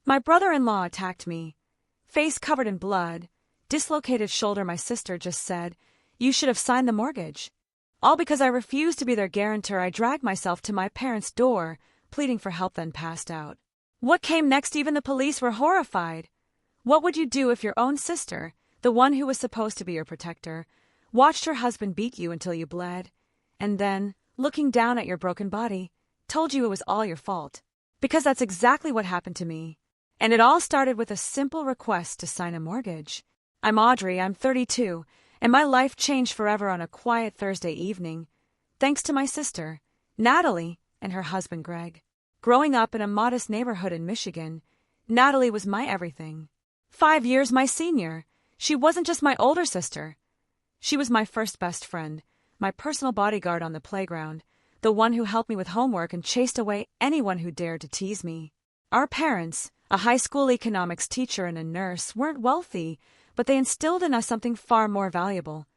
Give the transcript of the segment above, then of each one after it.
My brother-in-law attacked me. Face covered in blood, dislocated shoulder. My sister just said, "You should have signed the mortgage." All because I refused to be their guarantor. I dragged myself to my parents' door, pleading for help, then passed out. What came next? Even the police were horrified. What would you do if your own sister, the one who was supposed to be your protector, watched her husband beat you until you bled, and then, looking down at your broken body, told you it was all your fault? Because that's exactly what happened to me. And it all started with a simple request to sign a mortgage. I'm Audrey, I'm 32, and my life changed forever on a quiet Thursday evening, thanks to my sister, Natalie, and her husband Greg. Growing up in a modest neighborhood in Michigan, Natalie was my everything. 5 years my senior, she wasn't just my older sister. She was my first best friend, my personal bodyguard on the playground, the one who helped me with homework and chased away anyone who dared to tease me. Our parents, a high school economics teacher and a nurse, weren't wealthy, but they instilled in us something far more valuable: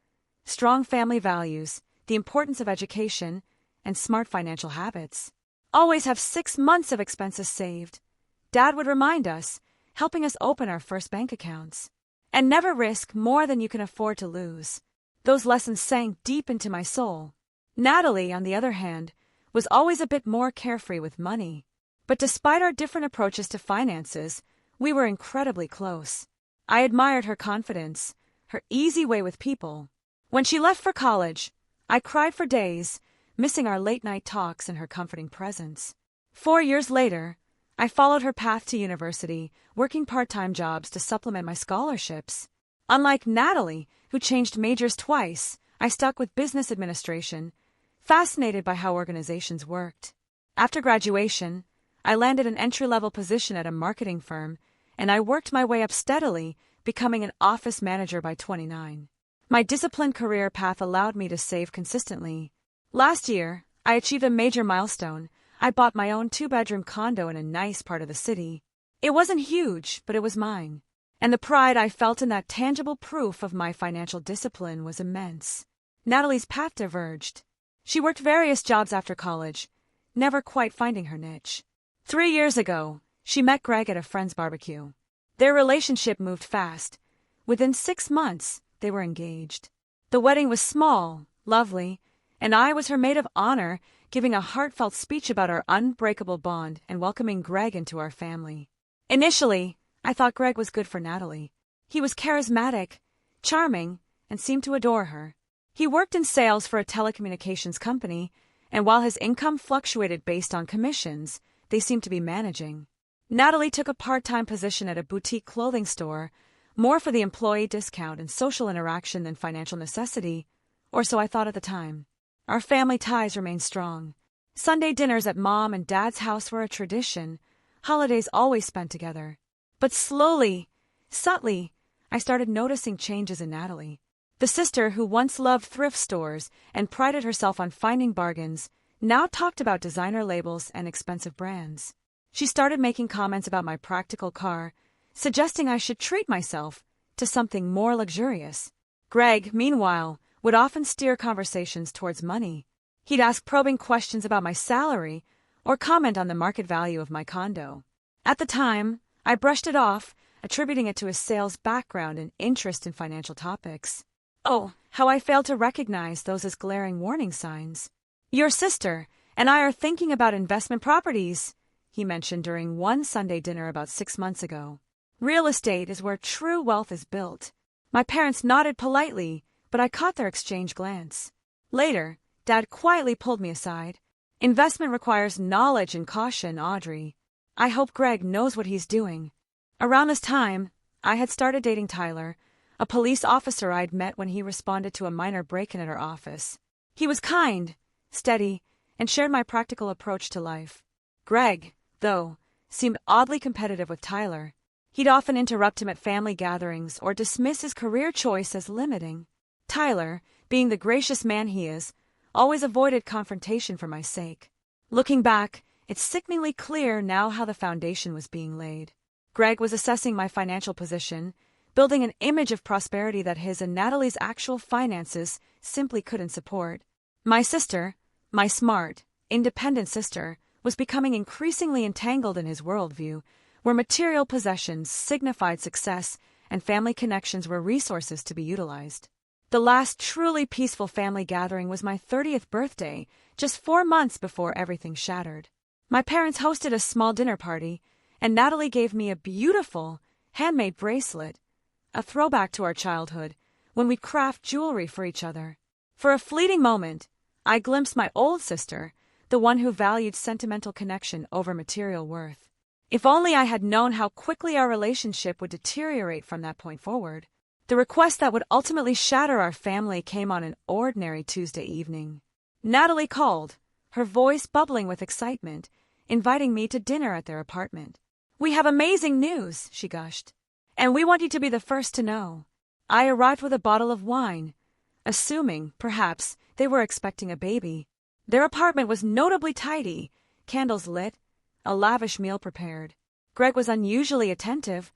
strong family values, the importance of education, and smart financial habits. Always have 6 months of expenses saved, Dad would remind us, helping us open our first bank accounts. And never risk more than you can afford to lose. Those lessons sank deep into my soul. Natalie, on the other hand, was always a bit more carefree with money. But despite our different approaches to finances, we were incredibly close. I admired her confidence, her easy way with people. When she left for college, I cried for days, missing our late-night talks and her comforting presence. 4 years later, I followed her path to university, working part-time jobs to supplement my scholarships. Unlike Natalie, who changed majors twice, I stuck with business administration, fascinated by how organizations worked. After graduation, I landed an entry-level position at a marketing firm, and I worked my way up steadily, becoming an office manager by 29. My disciplined career path allowed me to save consistently. Last year, I achieved a major milestone. I bought my own 2-bedroom condo in a nice part of the city. It wasn't huge, but it was mine. And the pride I felt in that tangible proof of my financial discipline was immense. Natalie's path diverged. She worked various jobs after college, never quite finding her niche. 3 years ago, she met Greg at a friend's barbecue. Their relationship moved fast. Within 6 months, they were engaged. The wedding was small, lovely, and I was her maid of honor, giving a heartfelt speech about our unbreakable bond and welcoming Greg into our family. Initially, I thought Greg was good for Natalie. He was charismatic, charming, and seemed to adore her. He worked in sales for a telecommunications company, and while his income fluctuated based on commissions, they seemed to be managing. Natalie took a part-time position at a boutique clothing store, more for the employee discount and social interaction than financial necessity, or so I thought at the time. Our family ties remained strong. Sunday dinners at Mom and Dad's house were a tradition, holidays always spent together. But slowly, subtly, I started noticing changes in Natalie. The sister who once loved thrift stores and prided herself on finding bargains now talked about designer labels and expensive brands. She started making comments about my practical car, suggesting I should treat myself to something more luxurious. Greg, meanwhile, would often steer conversations towards money. He'd ask probing questions about my salary or comment on the market value of my condo. At the time, I brushed it off, attributing it to his sales background and interest in financial topics. Oh, how I failed to recognize those as glaring warning signs. "Your sister and I are thinking about investment properties," he mentioned during one Sunday dinner about 6 months ago. "Real estate is where true wealth is built." My parents nodded politely, but I caught their exchange glance. Later, Dad quietly pulled me aside. "Investment requires knowledge and caution, Audrey. I hope Greg knows what he's doing." Around this time, I had started dating Tyler, a police officer I'd met when he responded to a minor break-in at our office. He was kind, steady, and shared my practical approach to life. Greg, though, seemed oddly competitive with Tyler. He'd often interrupt him at family gatherings or dismiss his career choice as limiting. Tyler, being the gracious man he is, always avoided confrontation for my sake. Looking back, it's sickeningly clear now how the foundation was being laid. Greg was assessing my financial position, building an image of prosperity that his and Natalie's actual finances simply couldn't support. My sister, my smart, independent sister, was becoming increasingly entangled in his worldview, where material possessions signified success and family connections were resources to be utilized. The last truly peaceful family gathering was my 30th birthday, just 4 months before everything shattered. My parents hosted a small dinner party, and Natalie gave me a beautiful, handmade bracelet, a throwback to our childhood, when we'd craft jewelry for each other. For a fleeting moment, I glimpsed my old sister, the one who valued sentimental connection over material worth. If only I had known how quickly our relationship would deteriorate from that point forward. The request that would ultimately shatter our family came on an ordinary Tuesday evening. Natalie called, her voice bubbling with excitement, inviting me to dinner at their apartment. "We have amazing news," she gushed, "and we want you to be the first to know." I arrived with a bottle of wine, assuming, perhaps, they were expecting a baby. Their apartment was notably tidy, candles lit, a lavish meal prepared. Greg was unusually attentive,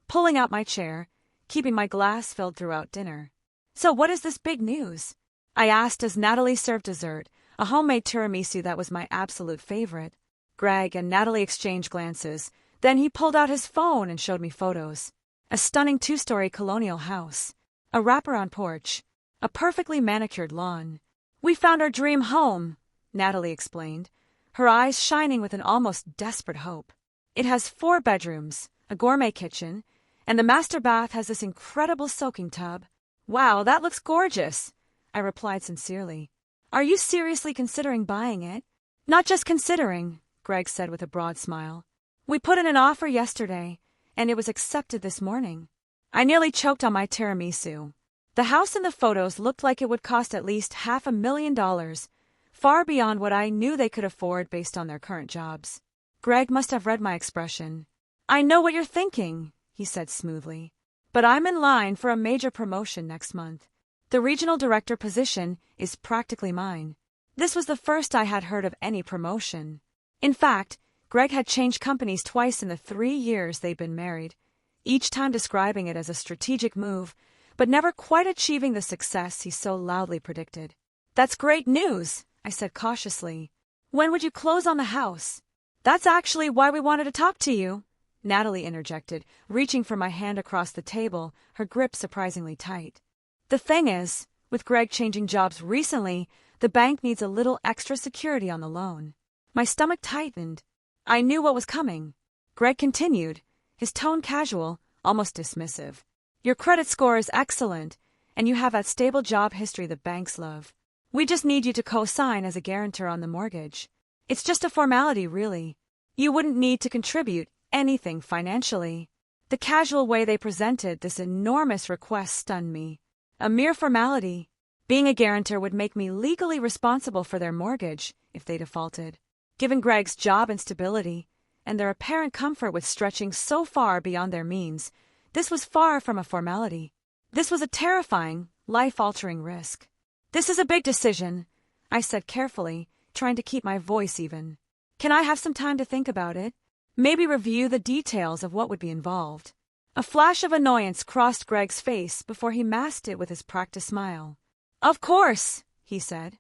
pulling out my chair, keeping my glass filled throughout dinner. "So what is this big news?" I asked as Natalie served dessert, a homemade tiramisu that was my absolute favorite. Greg and Natalie exchanged glances. Then he pulled out his phone and showed me photos. A stunning 2-story colonial house, a wraparound porch, a perfectly manicured lawn. "We found our dream home," Natalie explained, her eyes shining with an almost desperate hope. "It has 4 bedrooms, a gourmet kitchen, and the master bath has this incredible soaking tub." "Wow, that looks gorgeous," I replied sincerely. "Are you seriously considering buying it?" "Not just considering," Greg said with a broad smile. "We put in an offer yesterday, and it was accepted this morning." I nearly choked on my tiramisu. The house in the photos looked like it would cost at least $500,000, far beyond what I knew they could afford based on their current jobs. Greg must have read my expression. "I know what you're thinking," he said smoothly, "but I'm in line for a major promotion next month. The regional director position is practically mine." This was the first I had heard of any promotion. In fact, Greg had changed companies twice in the 3 years they'd been married, each time describing it as a strategic move, but never quite achieving the success he so loudly predicted. "That's great news," I said cautiously. "When would you close on the house?" "That's actually why we wanted to talk to you," Natalie interjected, reaching for my hand across the table, her grip surprisingly tight. "The thing is, with Greg changing jobs recently, the bank needs a little extra security on the loan." My stomach tightened. I knew what was coming. Greg continued, his tone casual, almost dismissive. "Your credit score is excellent, and you have that stable job history the banks love. We just need you to co-sign as a guarantor on the mortgage. It's just a formality, really. You wouldn't need to contribute anything financially." The casual way they presented this enormous request stunned me. A mere formality. Being a guarantor would make me legally responsible for their mortgage if they defaulted. Given Greg's job instability and their apparent comfort with stretching so far beyond their means, this was far from a formality. This was a terrifying, life-altering risk. "This is a big decision," I said carefully, trying to keep my voice even. "Can I have some time to think about it? Maybe review the details of what would be involved." A flash of annoyance crossed Greg's face before he masked it with his practiced smile. "Of course," he said.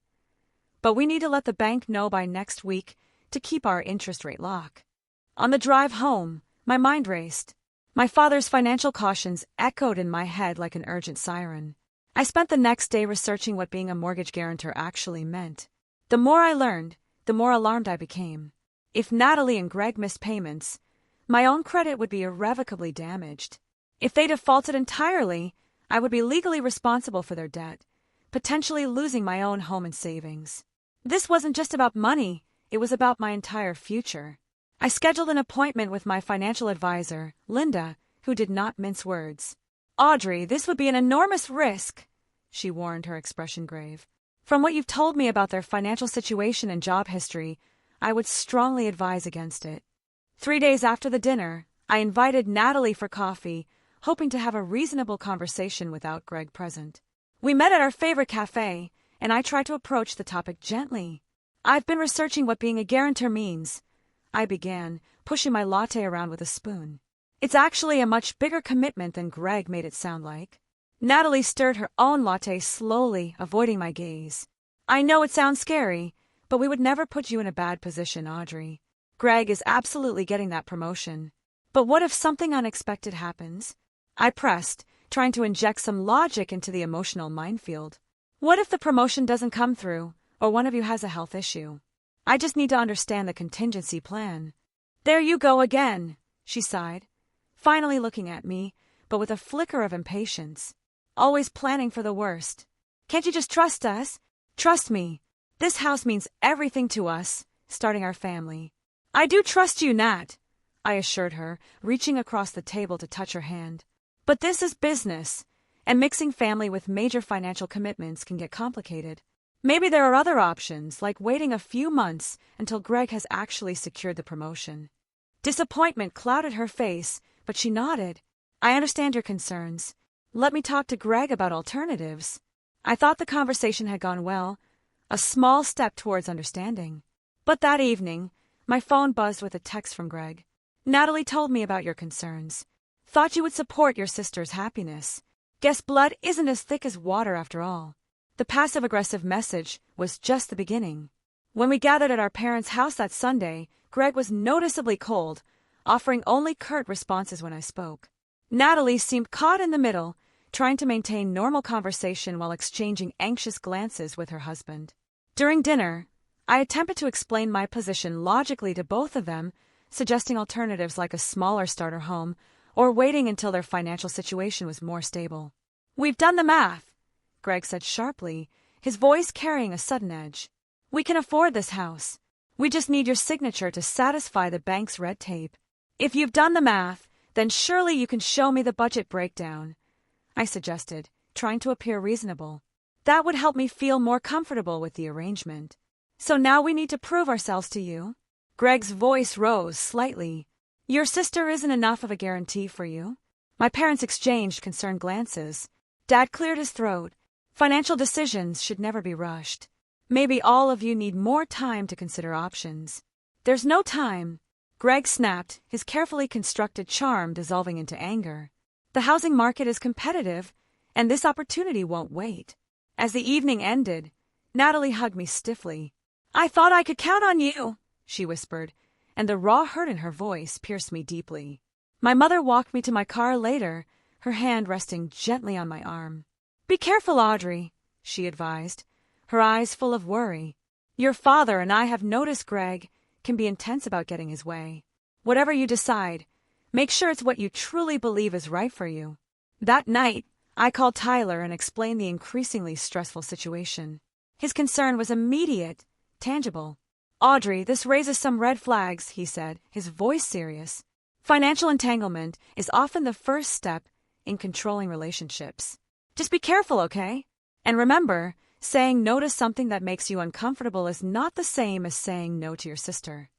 "But we need to let the bank know by next week to keep our interest rate lock." On the drive home, my mind raced. My father's financial cautions echoed in my head like an urgent siren. I spent the next day researching what being a mortgage guarantor actually meant. The more I learned, the more alarmed I became. If Natalie and Greg missed payments, my own credit would be irrevocably damaged. If they defaulted entirely, I would be legally responsible for their debt, potentially losing my own home and savings. This wasn't just about money, it was about my entire future. I scheduled an appointment with my financial advisor, Linda, who did not mince words. "Audrey, this would be an enormous risk," she warned, her expression grave. "From what you've told me about their financial situation and job history, I would strongly advise against it." 3 days after the dinner, I invited Natalie for coffee, hoping to have a reasonable conversation without Greg present. We met at our favorite cafe, and I tried to approach the topic gently. "I've been researching what being a guarantor means," I began, pushing my latte around with a spoon. "It's actually a much bigger commitment than Greg made it sound like." Natalie stirred her own latte slowly, avoiding my gaze. "I know it sounds scary, but we would never put you in a bad position, Audrey. Greg is absolutely getting that promotion. But what if something unexpected happens? I pressed, trying to inject some logic into the emotional minefield. What if the promotion doesn't come through, or one of you has a health issue? I just need to understand the contingency plan. There you go again, she sighed, finally looking at me, but with a flicker of impatience. Always planning for the worst. Can't you just trust us? Trust me. This house means everything to us, starting our family. I do trust you, Nat, I assured her, reaching across the table to touch her hand. But this is business, and mixing family with major financial commitments can get complicated. Maybe there are other options, like waiting a few months until Greg has actually secured the promotion. Disappointment clouded her face, but she nodded. I understand your concerns. Let me talk to Greg about alternatives. I thought the conversation had gone well, a small step towards understanding. But that evening, my phone buzzed with a text from Greg. Natalie told me about your concerns. Thought you would support your sister's happiness. Guess blood isn't as thick as water after all. The passive-aggressive message was just the beginning. When we gathered at our parents' house that Sunday, Greg was noticeably cold, offering only curt responses when I spoke. Natalie seemed caught in the middle, trying to maintain normal conversation while exchanging anxious glances with her husband. During dinner, I attempted to explain my position logically to both of them, suggesting alternatives like a smaller starter home or waiting until their financial situation was more stable. We've done the math, Greg said sharply, his voice carrying a sudden edge. We can afford this house. We just need your signature to satisfy the bank's red tape. If you've done the math, then surely you can show me the budget breakdown, I suggested, trying to appear reasonable. That would help me feel more comfortable with the arrangement. So now we need to prove ourselves to you? Greg's voice rose slightly. Your sister isn't enough of a guarantee for you? My parents exchanged concerned glances. Dad cleared his throat. Financial decisions should never be rushed. Maybe all of you need more time to consider options. There's no time, Greg snapped, his carefully constructed charm dissolving into anger. The housing market is competitive, and this opportunity won't wait. As the evening ended, Natalie hugged me stiffly. I thought I could count on you, she whispered, and the raw hurt in her voice pierced me deeply. My mother walked me to my car later, her hand resting gently on my arm. Be careful, Audrey, she advised, her eyes full of worry. Your father and I have noticed Greg can be intense about getting his way. Whatever you decide, make sure it's what you truly believe is right for you. That night, I called Tyler and explained the increasingly stressful situation. His concern was immediate, tangible. Audrey, this raises some red flags, he said, his voice serious. Financial entanglement is often the first step in controlling relationships. Just be careful, okay? And remember, saying no to something that makes you uncomfortable is not the same as saying no to your sister.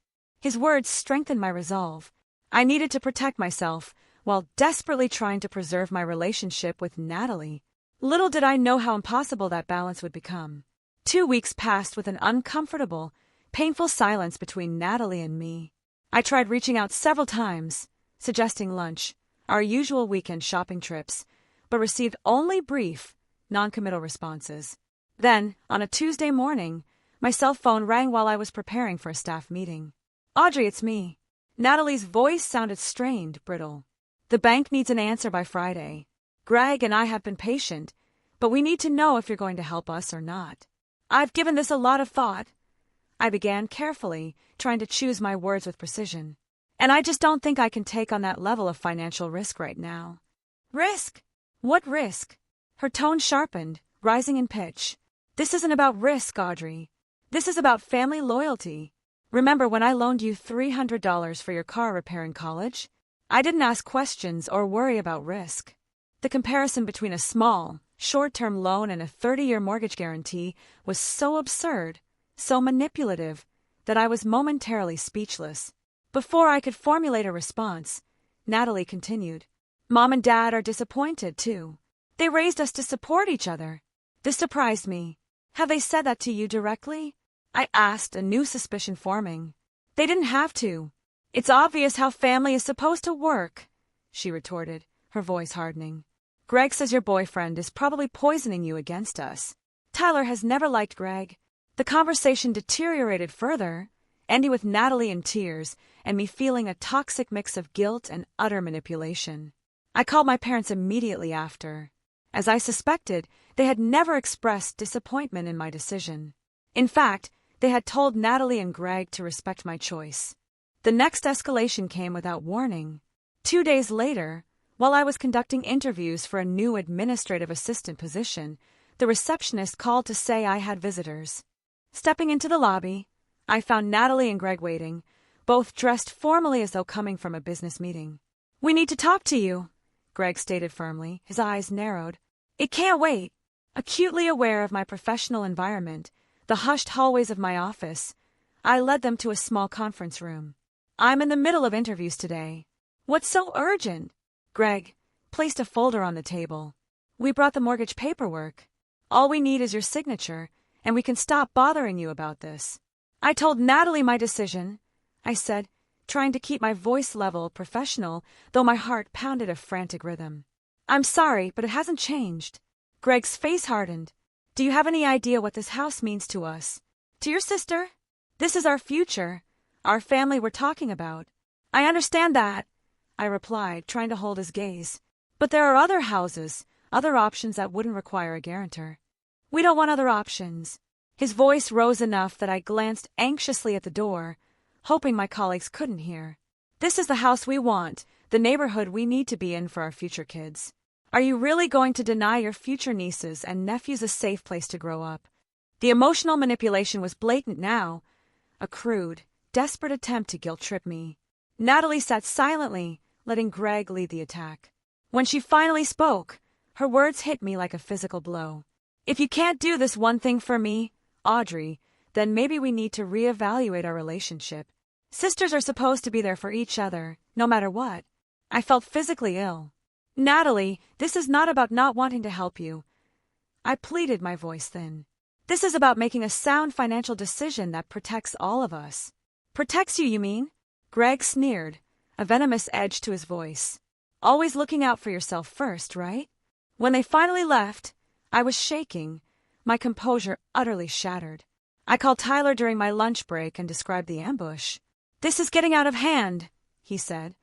His words strengthened my resolve. I needed to protect myself while desperately trying to preserve my relationship with Natalie. Little did I know how impossible that balance would become. 2 weeks passed with an uncomfortable, painful silence between Natalie and me. I tried reaching out several times, suggesting lunch, our usual weekend shopping trips, but received only brief, non-committal responses. Then, on a Tuesday morning, my cell phone rang while I was preparing for a staff meeting. Audrey, it's me. Natalie's voice sounded strained, brittle. The bank needs an answer by Friday. Greg and I have been patient, but we need to know if you're going to help us or not. I've given this a lot of thought. I began carefully, trying to choose my words with precision. And I just don't think I can take on that level of financial risk right now. Risk? What risk? Her tone sharpened, rising in pitch. This isn't about risk, Audrey. This is about family loyalty. Remember when I loaned you $300 for your car repair in college? I didn't ask questions or worry about risk. The comparison between a small, short-term loan and a 30-year mortgage guarantee was so absurd, so manipulative, that I was momentarily speechless. Before I could formulate a response, Natalie continued. Mom and Dad are disappointed, too. They raised us to support each other. This surprised me. Have they said that to you directly? I asked, a new suspicion forming. They didn't have to. It's obvious how family is supposed to work, she retorted, her voice hardening. Greg says your boyfriend is probably poisoning you against us. Tyler has never liked Greg. The conversation deteriorated further, ending with Natalie in tears and me feeling a toxic mix of guilt and utter manipulation. I called my parents immediately after. As I suspected, they had never expressed disappointment in my decision. In fact, they had told Natalie and Greg to respect my choice. The next escalation came without warning. 2 days later, while I was conducting interviews for a new administrative assistant position, the receptionist called to say I had visitors. Stepping into the lobby, I found Natalie and Greg waiting, both dressed formally as though coming from a business meeting. "We need to talk to you," Greg stated firmly, his eyes narrowed. "It can't wait." Acutely aware of my professional environment, the hushed hallways of my office, I led them to a small conference room. "I'm in the middle of interviews today." "What's so urgent?" Greg placed a folder on the table. "We brought the mortgage paperwork. All we need is your signature, and we can stop bothering you about this." "I told Natalie my decision," I said, trying to keep my voice level professional, though my heart pounded a frantic rhythm. "I'm sorry, but it hasn't changed." Greg's face hardened. "Do you have any idea what this house means to us? To your sister? This is our future, our family we're talking about." "I understand that," I replied, trying to hold his gaze. "But there are other houses, other options that wouldn't require a guarantor." "We don't want other options." His voice rose enough that I glanced anxiously at the door, hoping my colleagues couldn't hear. "This is the house we want, the neighborhood we need to be in for our future kids. Are you really going to deny your future nieces and nephews a safe place to grow up?" The emotional manipulation was blatant now, a crude, desperate attempt to guilt-trip me. Natalie sat silently, letting Greg lead the attack. When she finally spoke, her words hit me like a physical blow. "If you can't do this one thing for me, Audrey, then maybe we need to reevaluate our relationship. Sisters are supposed to be there for each other, no matter what." I felt physically ill. "Natalie, this is not about not wanting to help you." I pleaded, my voice thin. "This is about making a sound financial decision that protects all of us." "Protects you, you mean?" Greg sneered, a venomous edge to his voice. "Always looking out for yourself first, right?" When they finally left, I was shaking, my composure utterly shattered. I called Tyler during my lunch break and described the ambush. "This is getting out of hand," he said,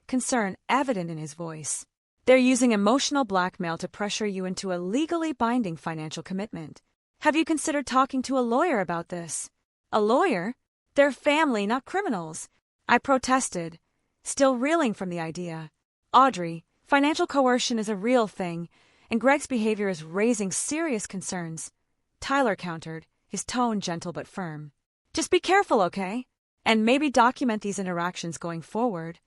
concern evident in his voice. "They're using emotional blackmail to pressure you into a legally binding financial commitment. Have you considered talking to a lawyer about this?" "A lawyer? They're family, not criminals," I protested, still reeling from the idea. "Audrey, financial coercion is a real thing, and Greg's behavior is raising serious concerns," Tyler countered, his tone gentle but firm. "Just be careful, okay? And maybe document these interactions going forward."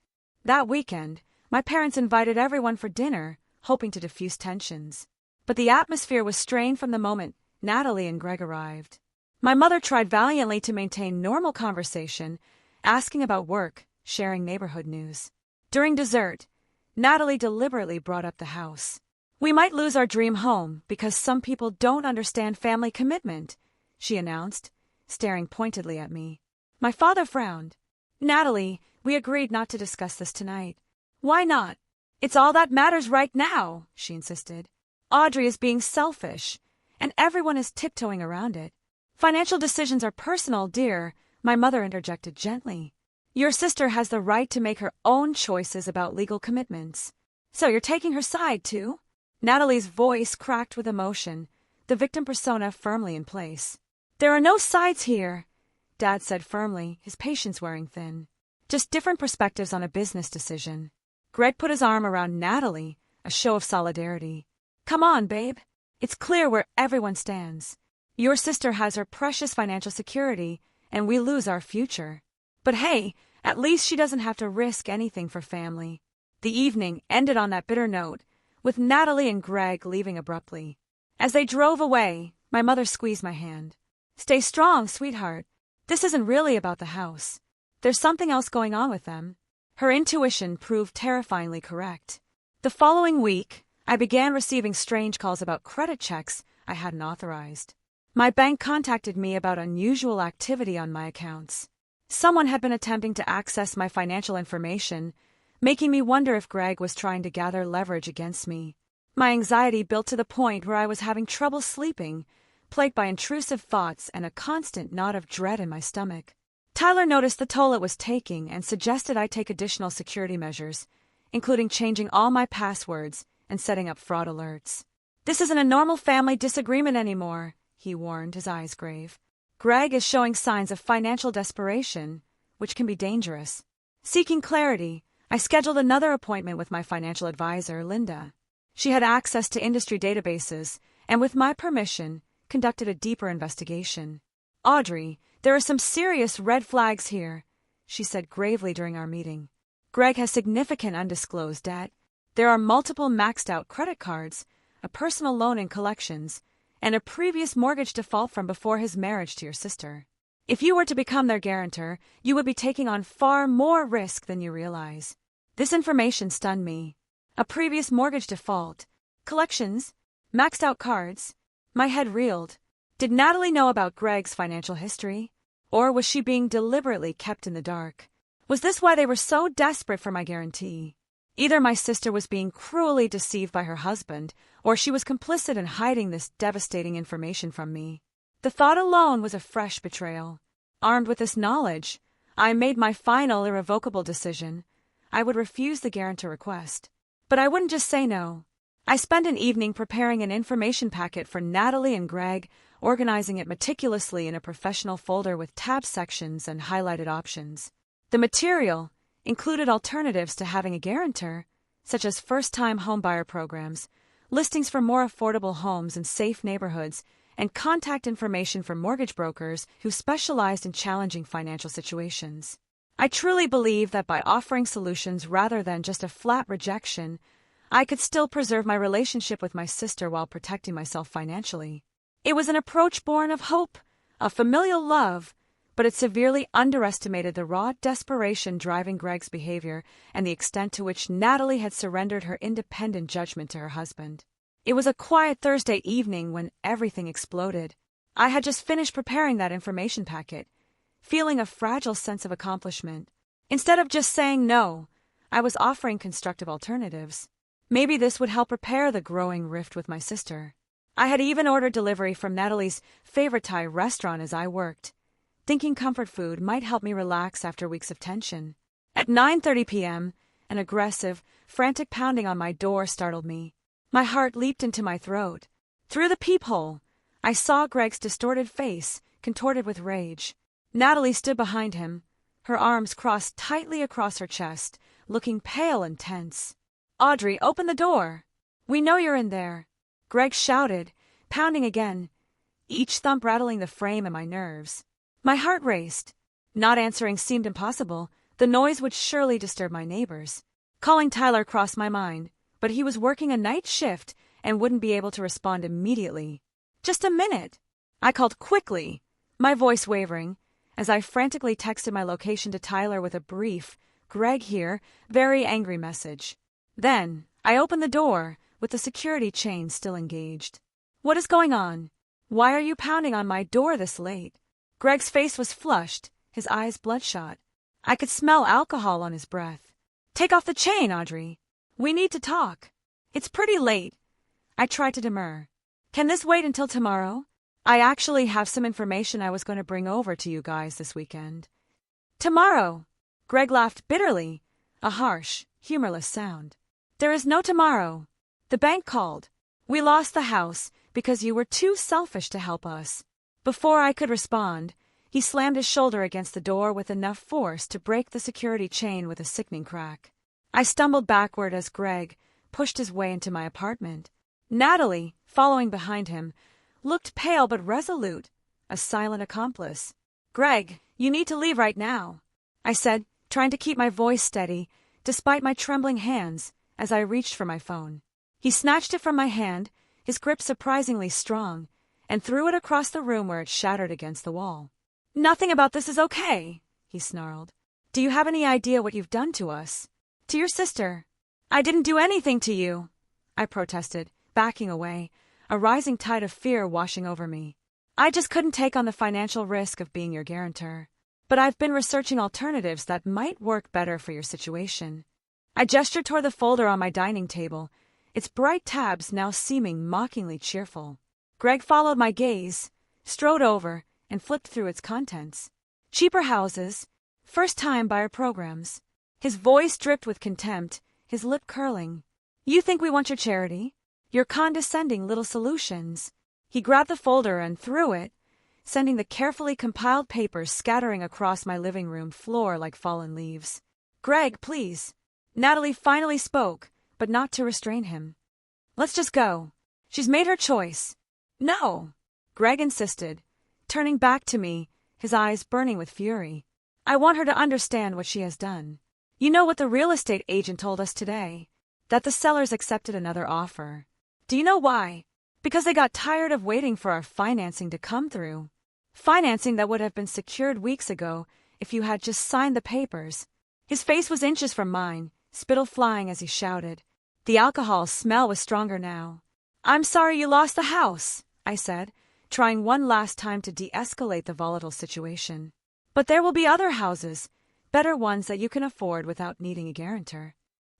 That weekend, my parents invited everyone for dinner, hoping to diffuse tensions. But the atmosphere was strained from the moment Natalie and Greg arrived. My mother tried valiantly to maintain normal conversation, asking about work, sharing neighborhood news. During dessert, Natalie deliberately brought up the house. "We might lose our dream home because some people don't understand family commitment," she announced, staring pointedly at me. My father frowned. "Natalie, we agreed not to discuss this tonight." "Why not?" "It's all that matters right now," she insisted. "Audrey is being selfish, and everyone is tiptoeing around it." "Financial decisions are personal, dear," my mother interjected gently. "Your sister has the right to make her own choices about legal commitments." "So you're taking her side, too?" Natalie's voice cracked with emotion, the victim persona firmly in place. "There are no sides here," Dad said firmly, his patience wearing thin. "Just different perspectives on a business decision." Greg put his arm around Natalie, a show of solidarity. "Come on, babe. It's clear where everyone stands. Your sister has her precious financial security, and we lose our future. But hey, at least she doesn't have to risk anything for family." The evening ended on that bitter note, with Natalie and Greg leaving abruptly. As they drove away, my mother squeezed my hand. "Stay strong, sweetheart. This isn't really about the house. There's something else going on with them." Her intuition proved terrifyingly correct. The following week, I began receiving strange calls about credit checks I hadn't authorized. My bank contacted me about unusual activity on my accounts. Someone had been attempting to access my financial information, making me wonder if Greg was trying to gather leverage against me. My anxiety built to the point where I was having trouble sleeping, plagued by intrusive thoughts and a constant knot of dread in my stomach. Tyler noticed the toll it was taking and suggested I take additional security measures, including changing all my passwords and setting up fraud alerts. "This isn't a normal family disagreement anymore," he warned, his eyes grave. "Greg is showing signs of financial desperation, which can be dangerous." Seeking clarity, I scheduled another appointment with my financial advisor, Linda. She had access to industry databases and, with my permission, conducted a deeper investigation. "Audrey, there are some serious red flags here," she said gravely during our meeting. "Greg has significant undisclosed debt. There are multiple maxed-out credit cards, a personal loan in collections, and a previous mortgage default from before his marriage to your sister. If you were to become their guarantor, you would be taking on far more risk than you realize." This information stunned me. A previous mortgage default, collections, maxed-out cards. My head reeled. Did Natalie know about Greg's financial history? Or was she being deliberately kept in the dark? Was this why they were so desperate for my guarantee? Either my sister was being cruelly deceived by her husband, or she was complicit in hiding this devastating information from me. The thought alone was a fresh betrayal. Armed with this knowledge, I made my final irrevocable decision. I would refuse the guarantor request. But I wouldn't just say no. I spent an evening preparing an information packet for Natalie and Greg, organizing it meticulously in a professional folder with tab sections and highlighted options. The material included alternatives to having a guarantor, such as first-time homebuyer programs, listings for more affordable homes in safe neighborhoods, and contact information for mortgage brokers who specialized in challenging financial situations. I truly believe that by offering solutions rather than just a flat rejection, I could still preserve my relationship with my sister while protecting myself financially. It was an approach born of hope, of familial love, but it severely underestimated the raw desperation driving Greg's behavior and the extent to which Natalie had surrendered her independent judgment to her husband. It was a quiet Thursday evening when everything exploded. I had just finished preparing that information packet, feeling a fragile sense of accomplishment. Instead of just saying no, I was offering constructive alternatives. Maybe this would help repair the growing rift with my sister. I had even ordered delivery from Natalie's favorite Thai restaurant as I worked, thinking comfort food might help me relax after weeks of tension. At 9:30 p.m., an aggressive, frantic pounding on my door startled me. My heart leaped into my throat. Through the peephole, I saw Greg's distorted face, contorted with rage. Natalie stood behind him, her arms crossed tightly across her chest, looking pale and tense. "Audrey, open the door! We know you're in there!" Greg shouted, pounding again, each thump rattling the frame and my nerves. My heart raced. Not answering seemed impossible. The noise would surely disturb my neighbors. Calling Tyler crossed my mind, but he was working a night shift and wouldn't be able to respond immediately. "Just a minute!" I called quickly, my voice wavering, as I frantically texted my location to Tyler with a brief, "Greg here," very angry message. Then, I opened the door, with the security chain still engaged. "What is going on? Why are you pounding on my door this late?" Greg's face was flushed, his eyes bloodshot. I could smell alcohol on his breath. "Take off the chain, Audrey. We need to talk." "It's pretty late." I tried to demur. "Can this wait until tomorrow? I actually have some information I was going to bring over to you guys this weekend." "Tomorrow!" Greg laughed bitterly, a harsh, humorless sound. "There is no tomorrow. The bank called. We lost the house because you were too selfish to help us." Before I could respond, he slammed his shoulder against the door with enough force to break the security chain with a sickening crack. I stumbled backward as Greg pushed his way into my apartment. Natalie, following behind him, looked pale but resolute, a silent accomplice. "Greg, you need to leave right now," I said, trying to keep my voice steady, despite my trembling hands, as I reached for my phone. He snatched it from my hand, his grip surprisingly strong, and threw it across the room where it shattered against the wall. "Nothing about this is okay," he snarled. "Do you have any idea what you've done to us? To your sister?" "I didn't do anything to you," I protested, backing away, a rising tide of fear washing over me. "I just couldn't take on the financial risk of being your guarantor. But I've been researching alternatives that might work better for your situation." I gestured toward the folder on my dining table, its bright tabs now seeming mockingly cheerful. Greg followed my gaze, strode over, and flipped through its contents. Cheaper houses, first-time buyer programs. His voice dripped with contempt, his lip curling. You think we want your charity? Your condescending little solutions. He grabbed the folder and threw it, sending the carefully compiled papers scattering across my living room floor like fallen leaves. Greg, please. Natalie finally spoke, but not to restrain him. Let's just go. She's made her choice. No, Greg insisted, turning back to me, his eyes burning with fury. I want her to understand what she has done. You know what the real estate agent told us today? That the sellers accepted another offer. Do you know why? Because they got tired of waiting for our financing to come through. Financing that would have been secured weeks ago if you had just signed the papers. His face was inches from mine, spittle flying as he shouted. The alcohol smell was stronger now. I'm sorry you lost the house, I said, trying one last time to de-escalate the volatile situation. But there will be other houses, better ones that you can afford without needing a guarantor.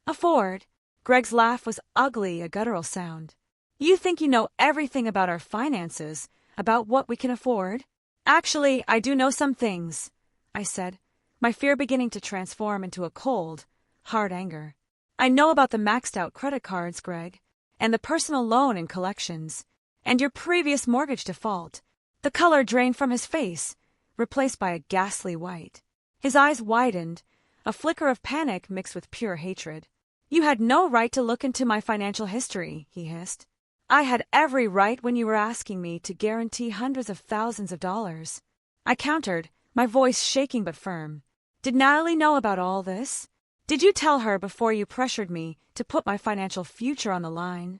Afford? Greg's laugh was ugly, a guttural sound. You think you know everything about our finances, about what we can afford? Actually, I do know some things, I said, my fear beginning to transform into a cold, hard anger. I know about the maxed-out credit cards, Greg, and the personal loan and collections, and your previous mortgage default. The color drained from his face, replaced by a ghastly white. His eyes widened, a flicker of panic mixed with pure hatred. You had no right to look into my financial history, he hissed. I had every right when you were asking me to guarantee hundreds of thousands of dollars. I countered, my voice shaking but firm. Did Natalie know about all this? Did you tell her before you pressured me to put my financial future on the line?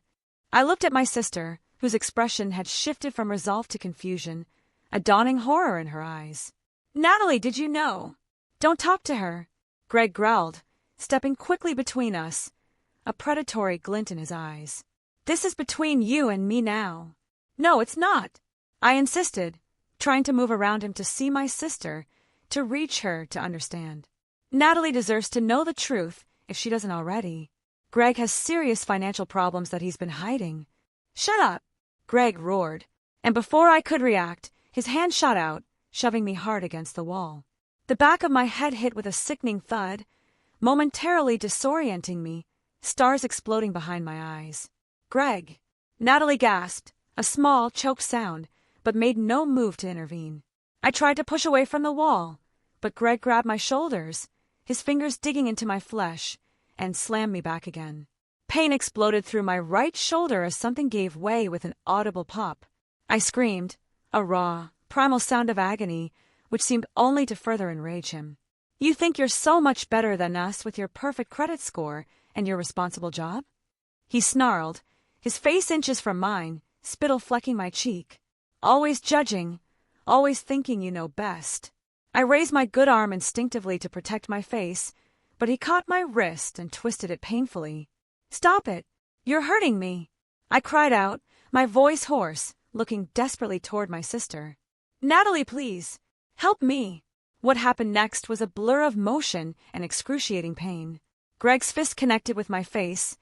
I looked at my sister, whose expression had shifted from resolve to confusion, a dawning horror in her eyes. Natalie, did you know? Don't talk to her, Greg growled, stepping quickly between us, a predatory glint in his eyes. This is between you and me now. No, it's not, I insisted, trying to move around him to see my sister, to reach her, to understand. Natalie deserves to know the truth if she doesn't already. Greg has serious financial problems that he's been hiding. Shut up, Greg roared, and before I could react, his hand shot out, shoving me hard against the wall. The back of my head hit with a sickening thud, momentarily disorienting me, stars exploding behind my eyes. Greg! Natalie gasped, a small, choked sound, but made no move to intervene. I tried to push away from the wall, but Greg grabbed my shoulders, his fingers digging into my flesh, and slammed me back again. Pain exploded through my right shoulder as something gave way with an audible pop. I screamed, a raw, primal sound of agony, which seemed only to further enrage him. You think you're so much better than us with your perfect credit score and your responsible job? He snarled, his face inches from mine, spittle flecking my cheek. Always judging, always thinking you know best. I raised my good arm instinctively to protect my face, but he caught my wrist and twisted it painfully. Stop it! You're hurting me! I cried out, my voice hoarse, looking desperately toward my sister. Natalie, please! Help me! What happened next was a blur of motion and excruciating pain. Greg's fist connected with my face,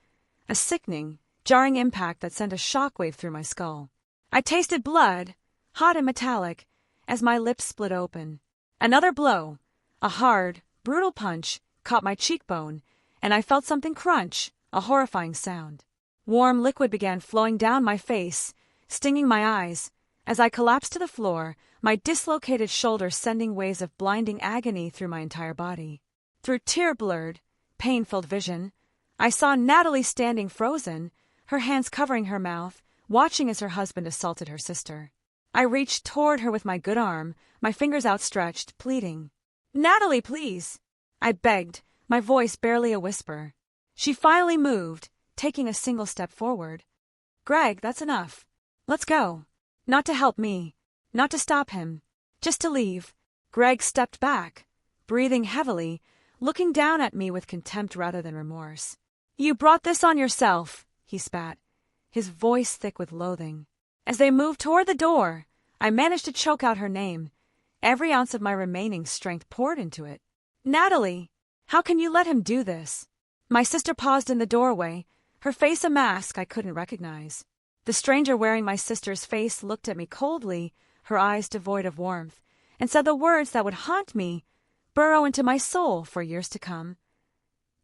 a sickening, jarring impact that sent a shockwave through my skull. I tasted blood, hot and metallic, as my lips split open. Another blow, a hard, brutal punch, caught my cheekbone, and I felt something crunch, a horrifying sound. Warm liquid began flowing down my face, stinging my eyes, as I collapsed to the floor, my dislocated shoulder sending waves of blinding agony through my entire body. Through tear-blurred, pain-filled vision, I saw Natalie standing frozen, her hands covering her mouth, watching as her husband assaulted her sister. I reached toward her with my good arm, my fingers outstretched, pleading. Natalie, please! I begged, my voice barely a whisper. She finally moved, taking a single step forward. Greg, that's enough. Let's go. Not to help me, not to stop him, just to leave. Greg stepped back, breathing heavily, looking down at me with contempt rather than remorse. You brought this on yourself, he spat, his voice thick with loathing. As they moved toward the door, I managed to choke out her name. Every ounce of my remaining strength poured into it. Natalie, how can you let him do this? My sister paused in the doorway, her face a mask I couldn't recognize. The stranger wearing my sister's face looked at me coldly, her eyes devoid of warmth, and said the words that would haunt me, burrow into my soul for years to come.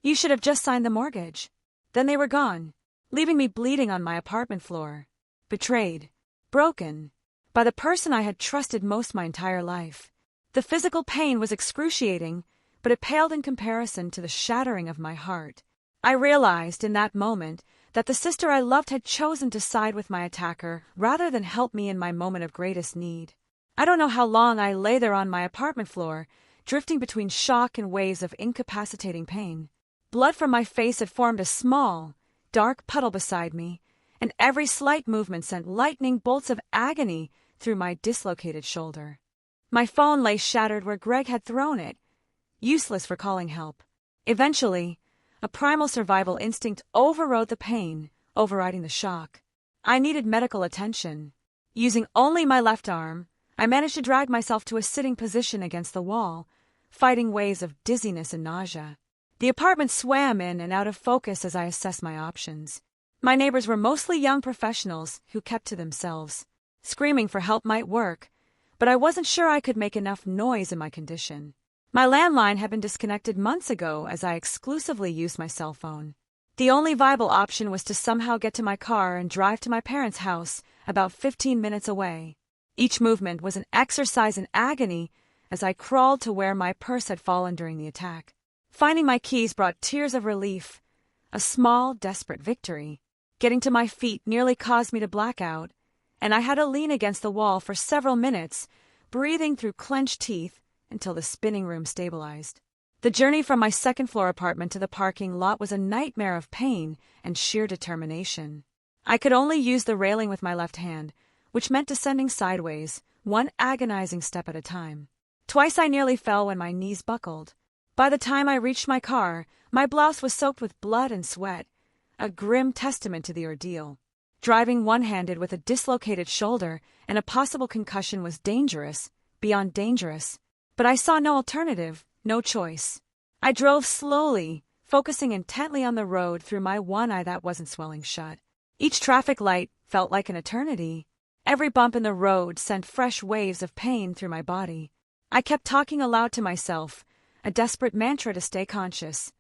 "You should have just signed the mortgage." Then they were gone, leaving me bleeding on my apartment floor, betrayed, broken, by the person I had trusted most my entire life. The physical pain was excruciating, but it paled in comparison to the shattering of my heart. I realized in that moment that the sister I loved had chosen to side with my attacker rather than help me in my moment of greatest need. I don't know how long I lay there on my apartment floor, drifting between shock and waves of incapacitating pain. Blood from my face had formed a small, dark puddle beside me, and every slight movement sent lightning bolts of agony through my dislocated shoulder. My phone lay shattered where Greg had thrown it, useless for calling help. Eventually, a primal survival instinct overrode the pain, overriding the shock. I needed medical attention. Using only my left arm, I managed to drag myself to a sitting position against the wall, fighting waves of dizziness and nausea. The apartment swam in and out of focus as I assessed my options. My neighbors were mostly young professionals who kept to themselves. Screaming for help might work, but I wasn't sure I could make enough noise in my condition. My landline had been disconnected months ago as I exclusively used my cell phone. The only viable option was to somehow get to my car and drive to my parents' house, about 15 minutes away. Each movement was an exercise in agony as I crawled to where my purse had fallen during the attack. Finding my keys brought tears of relief, a small, desperate victory. Getting to my feet nearly caused me to black out, and I had to lean against the wall for several minutes, breathing through clenched teeth until the spinning room stabilized. The journey from my second-floor apartment to the parking lot was a nightmare of pain and sheer determination. I could only use the railing with my left hand, which meant descending sideways, one agonizing step at a time. Twice I nearly fell when my knees buckled. By the time I reached my car, my blouse was soaked with blood and sweat, a grim testament to the ordeal. Driving one-handed with a dislocated shoulder and a possible concussion was dangerous, beyond dangerous. But I saw no alternative, no choice. I drove slowly, focusing intently on the road through my one eye that wasn't swelling shut. Each traffic light felt like an eternity. Every bump in the road sent fresh waves of pain through my body. I kept talking aloud to myself, a desperate mantra to stay conscious.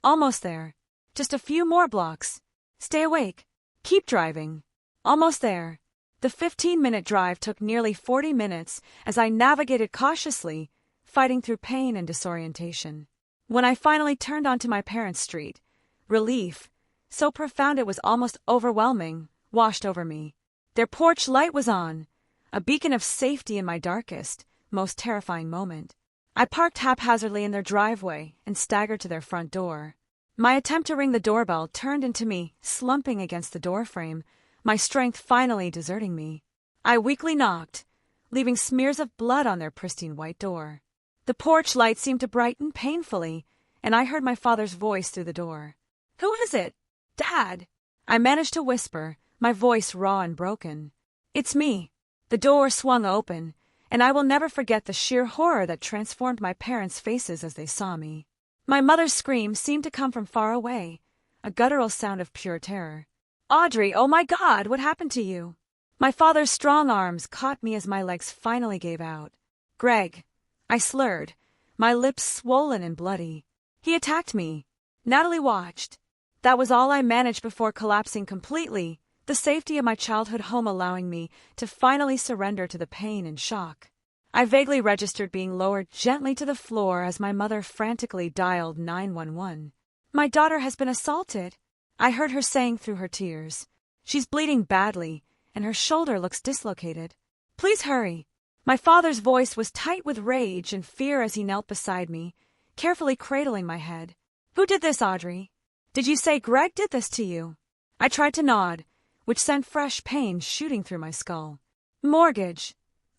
Almost there. Just a few more blocks. Stay awake. Keep driving. Almost there. The 15-minute drive took nearly 40 minutes as I navigated cautiously, fighting through pain and disorientation. When I finally turned onto my parents' street, relief, so profound it was almost overwhelming, washed over me. Their porch light was on, a beacon of safety in my darkest, most terrifying moment. I parked haphazardly in their driveway and staggered to their front door. My attempt to ring the doorbell turned into me slumping against the doorframe, my strength finally deserting me. I weakly knocked, leaving smears of blood on their pristine white door. The porch light seemed to brighten painfully, and I heard my father's voice through the door. "Who is it? Dad?" I managed to whisper, my voice raw and broken. "It's me." The door swung open, and I will never forget the sheer horror that transformed my parents' faces as they saw me. My mother's scream seemed to come from far away, a guttural sound of pure terror. "Audrey, oh my God, what happened to you?" My father's strong arms caught me as my legs finally gave out. "Greg," I slurred, my lips swollen and bloody. "He attacked me." Natalie watched. That was all I managed before collapsing completely, the safety of my childhood home allowing me to finally surrender to the pain and shock. I vaguely registered being lowered gently to the floor as my mother frantically dialed 911. "My daughter has been assaulted," I heard her saying through her tears. "She's bleeding badly, and her shoulder looks dislocated. Please hurry." My father's voice was tight with rage and fear as he knelt beside me, carefully cradling my head. "Who did this, Audrey? Did you say Greg did this to you?" I tried to nod, which sent fresh pain shooting through my skull. "Mortgage,"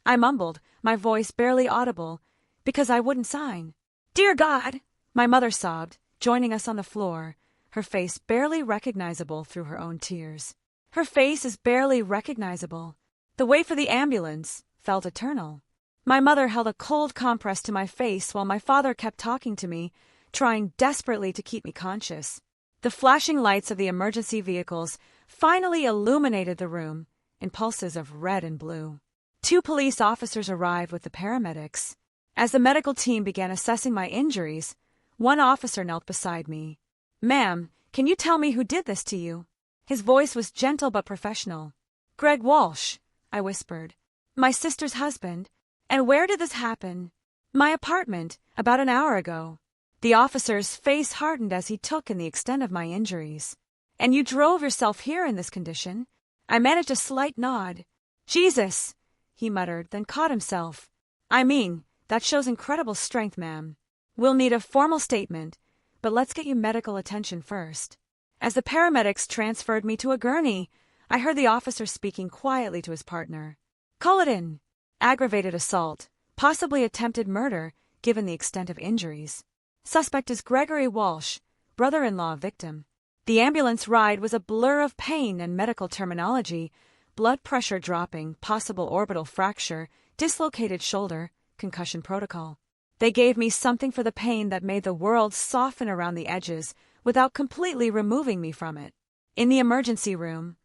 I mumbled, my voice barely audible, because I wouldn't sign. "Dear God," my mother sobbed, joining us on the floor, her face barely recognizable through her own tears. Her face is barely recognizable. The wait for the ambulance felt eternal. My mother held a cold compress to my face while my father kept talking to me, trying desperately to keep me conscious. The flashing lights of the emergency vehicles finally illuminated the room in pulses of red and blue. 2 police officers arrived with the paramedics. As the medical team began assessing my injuries, one officer knelt beside me. "Ma'am, can you tell me who did this to you?" His voice was gentle but professional. "Greg Walsh," I whispered. "My sister's husband." "And where did this happen?" "My apartment, about an hour ago." The officer's face hardened as he took in the extent of my injuries. "And you drove yourself here in this condition?" I managed a slight nod. "Jesus," he muttered, then caught himself. "I mean, that shows incredible strength, ma'am. We'll need a formal statement, but let's get you medical attention first." As the paramedics transferred me to a gurney, I heard the officer speaking quietly to his partner. "Call it in. Aggravated assault, possibly attempted murder, given the extent of injuries. Suspect is Gregory Walsh, brother-in-law of victim." The ambulance ride was a blur of pain and medical terminology: blood pressure dropping, possible orbital fracture, dislocated shoulder, concussion protocol. They gave me something for the pain that made the world soften around the edges without completely removing me from it. In the emergency room,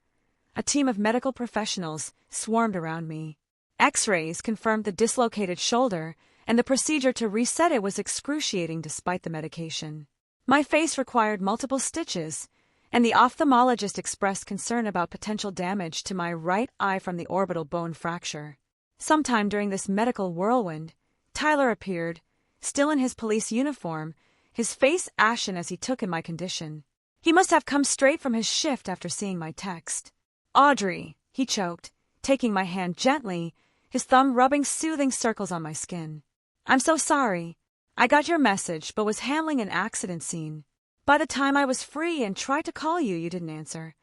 a team of medical professionals swarmed around me. X-rays confirmed the dislocated shoulder, and the procedure to reset it was excruciating despite the medication. My face required multiple stitches, and the ophthalmologist expressed concern about potential damage to my right eye from the orbital bone fracture. Sometime during this medical whirlwind, Tyler appeared, still in his police uniform, his face ashen as he took in my condition. He must have come straight from his shift after seeing my text. "Audrey," he choked, taking my hand gently, his thumb rubbing soothing circles on my skin. "I'm so sorry. I got your message but was handling an accident scene. By the time I was free and tried to call you, you didn't answer."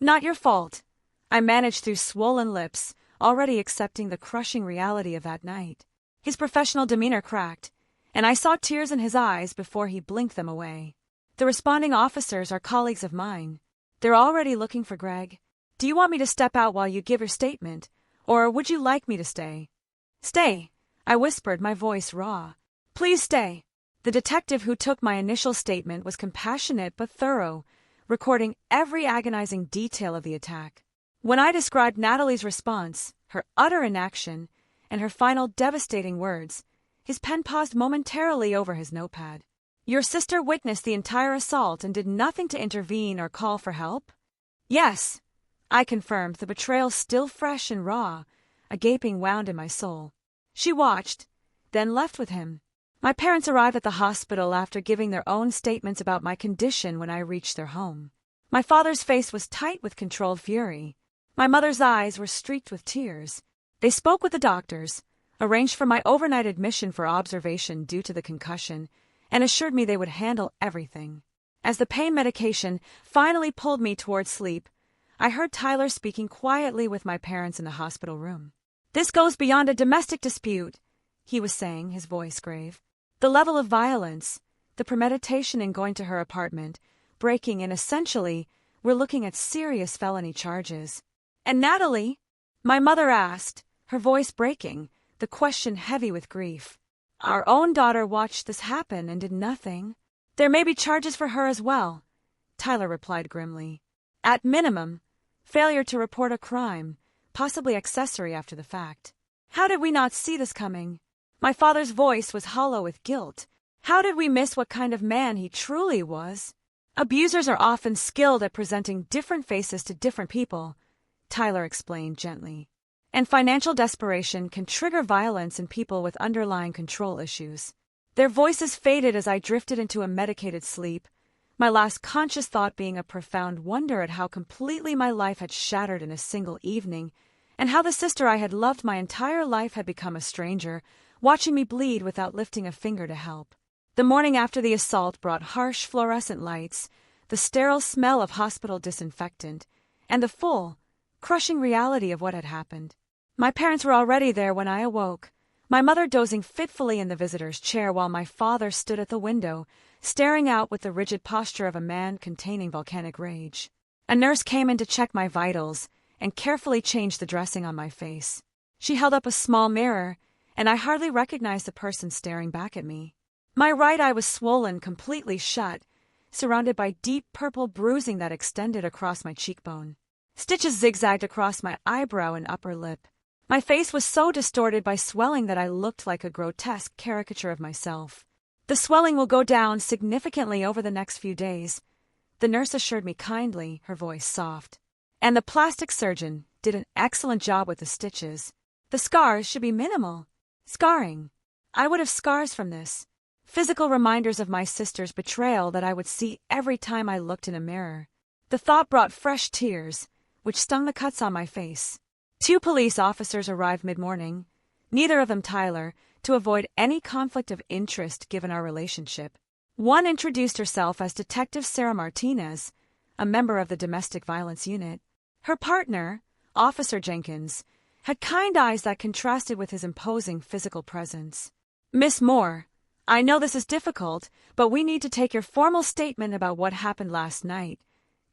"Not your fault." I managed through swollen lips, already accepting the crushing reality of that night. His professional demeanor cracked, and I saw tears in his eyes before he blinked them away. "The responding officers are colleagues of mine. They're already looking for Greg. Do you want me to step out while you give your statement, or would you like me to stay?" "Stay," I whispered, my voice raw. "Please stay." The detective who took my initial statement was compassionate but thorough, recording every agonizing detail of the attack. When I described Natalie's response, her utter inaction, and her final devastating words, his pen paused momentarily over his notepad. "Your sister witnessed the entire assault and did nothing to intervene or call for help?" "Yes," I confirmed, the betrayal still fresh and raw, a gaping wound in my soul. "She watched, then left with him." My parents arrived at the hospital after giving their own statements about my condition when I reached their home. My father's face was tight with controlled fury. My mother's eyes were streaked with tears. They spoke with the doctors, arranged for my overnight admission for observation due to the concussion, and assured me they would handle everything. As the pain medication finally pulled me towards sleep, I heard Tyler speaking quietly with my parents in the hospital room. "This goes beyond a domestic dispute," he was saying, his voice grave. "The level of violence, the premeditation in going to her apartment, breaking and essentially, we're looking at serious felony charges." "And Natalie?" my mother asked, her voice breaking, the question heavy with grief. "Our own daughter watched this happen and did nothing." "There may be charges for her as well," Tyler replied grimly. "At minimum, failure to report a crime, possibly accessory after the fact." How did we not see this coming? My father's voice was hollow with guilt. How did we miss what kind of man he truly was? "Abusers are often skilled at presenting different faces to different people," Tyler explained gently. "And financial desperation can trigger violence in people with underlying control issues." Their voices faded as I drifted into a medicated sleep, my last conscious thought being a profound wonder at how completely my life had shattered in a single evening, and how the sister I had loved my entire life had become a stranger, watching me bleed without lifting a finger to help. The morning after the assault brought harsh fluorescent lights, the sterile smell of hospital disinfectant, and the full, crushing reality of what had happened. My parents were already there when I awoke, my mother dozing fitfully in the visitor's chair while my father stood at the window, staring out with the rigid posture of a man containing volcanic rage. A nurse came in to check my vitals and carefully changed the dressing on my face. She held up a small mirror, and I hardly recognized the person staring back at me. My right eye was swollen completely shut, surrounded by deep purple bruising that extended across my cheekbone. Stitches zigzagged across my eyebrow and upper lip. My face was so distorted by swelling that I looked like a grotesque caricature of myself. The swelling will go down significantly over the next few days, the nurse assured me kindly, her voice soft. And the plastic surgeon did an excellent job with the stitches. The scars should be minimal. Scarring. I would have scars from this. Physical reminders of my sister's betrayal that I would see every time I looked in a mirror. The thought brought fresh tears, which stung the cuts on my face. 2 police officers arrived mid-morning, neither of them Tyler, to avoid any conflict of interest given our relationship. One introduced herself as Detective Sarah Martinez, a member of the Domestic Violence Unit. Her partner, Officer Jenkins, had kind eyes that contrasted with his imposing physical presence. Miss Moore, I know this is difficult, but we need to take your formal statement about what happened last night,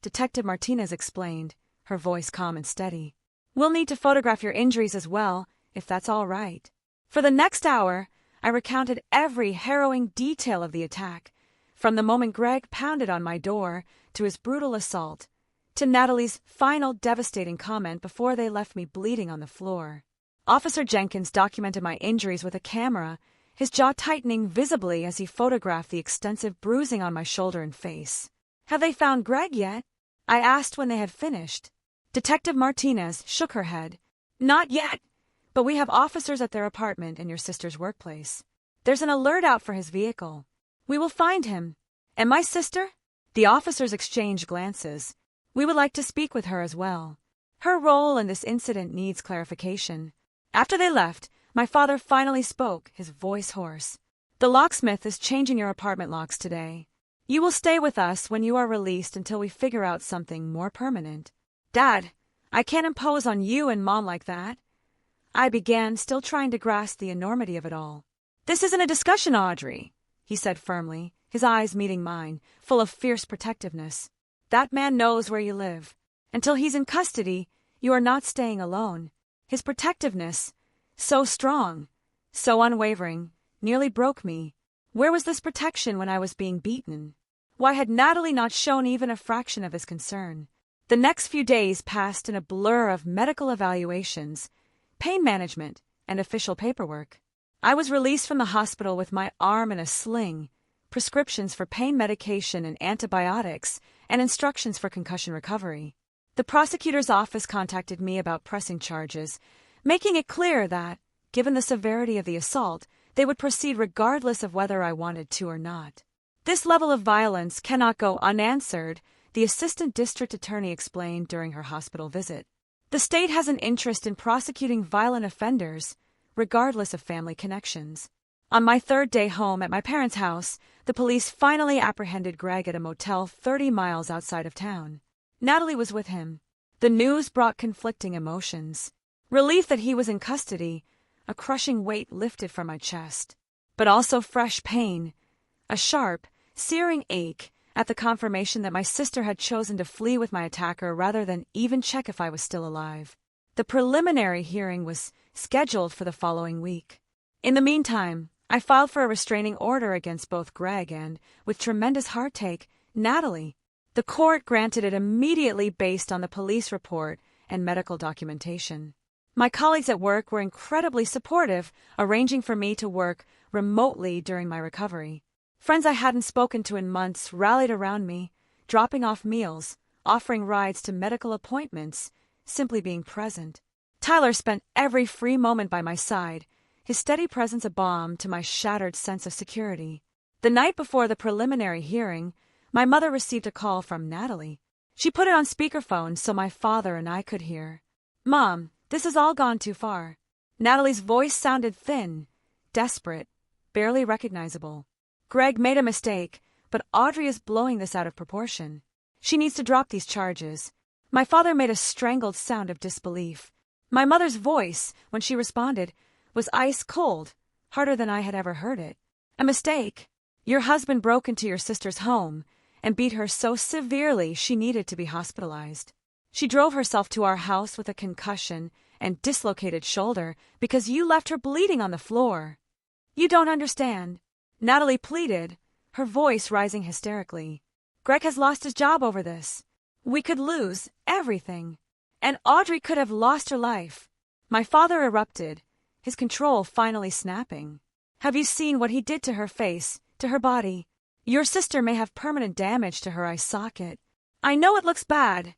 Detective Martinez explained, her voice calm and steady. We'll need to photograph your injuries as well, if that's all right. For the next hour, I recounted every harrowing detail of the attack, from the moment Greg pounded on my door to his brutal assault, to Natalie's final devastating comment before they left me bleeding on the floor. Officer Jenkins documented my injuries with a camera, his jaw tightening visibly as he photographed the extensive bruising on my shoulder and face. Have they found Greg yet? I asked when they had finished. Detective Martinez shook her head. Not yet, but we have officers at their apartment and your sister's workplace. There's an alert out for his vehicle. We will find him. And my sister? The officers exchanged glances. We would like to speak with her as well. Her role in this incident needs clarification. After they left, my father finally spoke, his voice hoarse. The locksmith is changing your apartment locks today. You will stay with us when you are released until we figure out something more permanent. Dad, I can't impose on you and Mom like that. I began, still trying to grasp the enormity of it all. This isn't a discussion, Audrey, he said firmly, his eyes meeting mine, full of fierce protectiveness. That man knows where you live. Until he's in custody, you are not staying alone. His protectiveness, so strong, so unwavering, nearly broke me. Where was this protection when I was being beaten? Why had Natalie not shown even a fraction of his concern? The next few days passed in a blur of medical evaluations, pain management, and official paperwork. I was released from the hospital with my arm in a sling, prescriptions for pain medication and antibiotics, and instructions for concussion recovery. The prosecutor's office contacted me about pressing charges, making it clear that, given the severity of the assault, they would proceed regardless of whether I wanted to or not. This level of violence cannot go unanswered, the assistant district attorney explained during her hospital visit. The state has an interest in prosecuting violent offenders, regardless of family connections. On my 3rd day home at my parents' house, the police finally apprehended Greg at a motel 30 miles outside of town. Natalie was with him. The news brought conflicting emotions. Relief that he was in custody, a crushing weight lifted from my chest. But also fresh pain, a sharp, searing ache at the confirmation that my sister had chosen to flee with my attacker rather than even check if I was still alive. The preliminary hearing was scheduled for the following week. In the meantime, I filed for a restraining order against both Greg and, with tremendous heartache, Natalie. The court granted it immediately based on the police report and medical documentation. My colleagues at work were incredibly supportive, arranging for me to work remotely during my recovery. Friends I hadn't spoken to in months rallied around me, dropping off meals, offering rides to medical appointments, simply being present. Tyler spent every free moment by my side, his steady presence a balm to my shattered sense of security. The night before the preliminary hearing, my mother received a call from Natalie. She put it on speakerphone so my father and I could hear. Mom, this has all gone too far. Natalie's voice sounded thin, desperate, barely recognizable. Greg made a mistake, but Audrey is blowing this out of proportion. She needs to drop these charges. My father made a strangled sound of disbelief. My mother's voice, when she responded, was ice cold, harder than I had ever heard it. A mistake. Your husband broke into your sister's home and beat her so severely she needed to be hospitalized. She drove herself to our house with a concussion and dislocated shoulder because you left her bleeding on the floor. You don't understand. Natalie pleaded, her voice rising hysterically. Greg has lost his job over this. We could lose everything. And Audrey could have lost her life. My father erupted, his control finally snapping. Have you seen what he did to her face, to her body? Your sister may have permanent damage to her eye socket. I know it looks bad,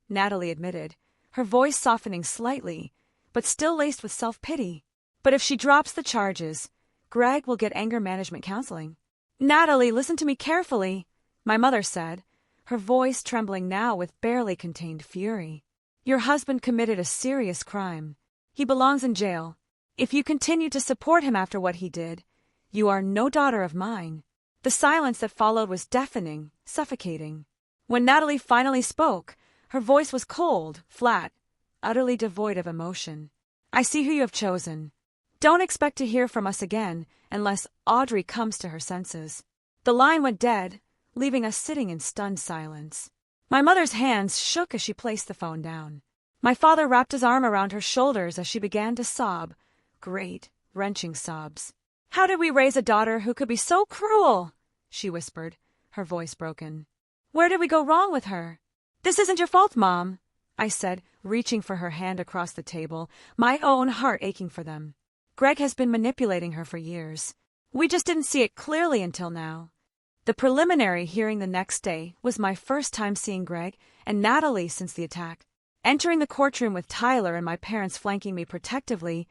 Natalie admitted, her voice softening slightly, but still laced with self-pity. But if she drops the charges, Greg will get anger management counseling. Natalie, listen to me carefully, my mother said, her voice trembling now with barely contained fury. Your husband committed a serious crime. He belongs in jail. If you continue to support him after what he did, you are no daughter of mine. The silence that followed was deafening, suffocating. When Natalie finally spoke, her voice was cold, flat, utterly devoid of emotion. I see who you have chosen. Don't expect to hear from us again unless Audrey comes to her senses. The line went dead, leaving us sitting in stunned silence. My mother's hands shook as she placed the phone down. My father wrapped his arm around her shoulders as she began to sob, great, wrenching sobs. How did we raise a daughter who could be so cruel? She whispered, her voice broken. Where did we go wrong with her? This isn't your fault, Mom, I said, reaching for her hand across the table, my own heart aching for them. Greg has been manipulating her for years. We just didn't see it clearly until now. The preliminary hearing the next day was my first time seeing Greg and Natalie since the attack. Entering the courtroom with Tyler and my parents flanking me protectively,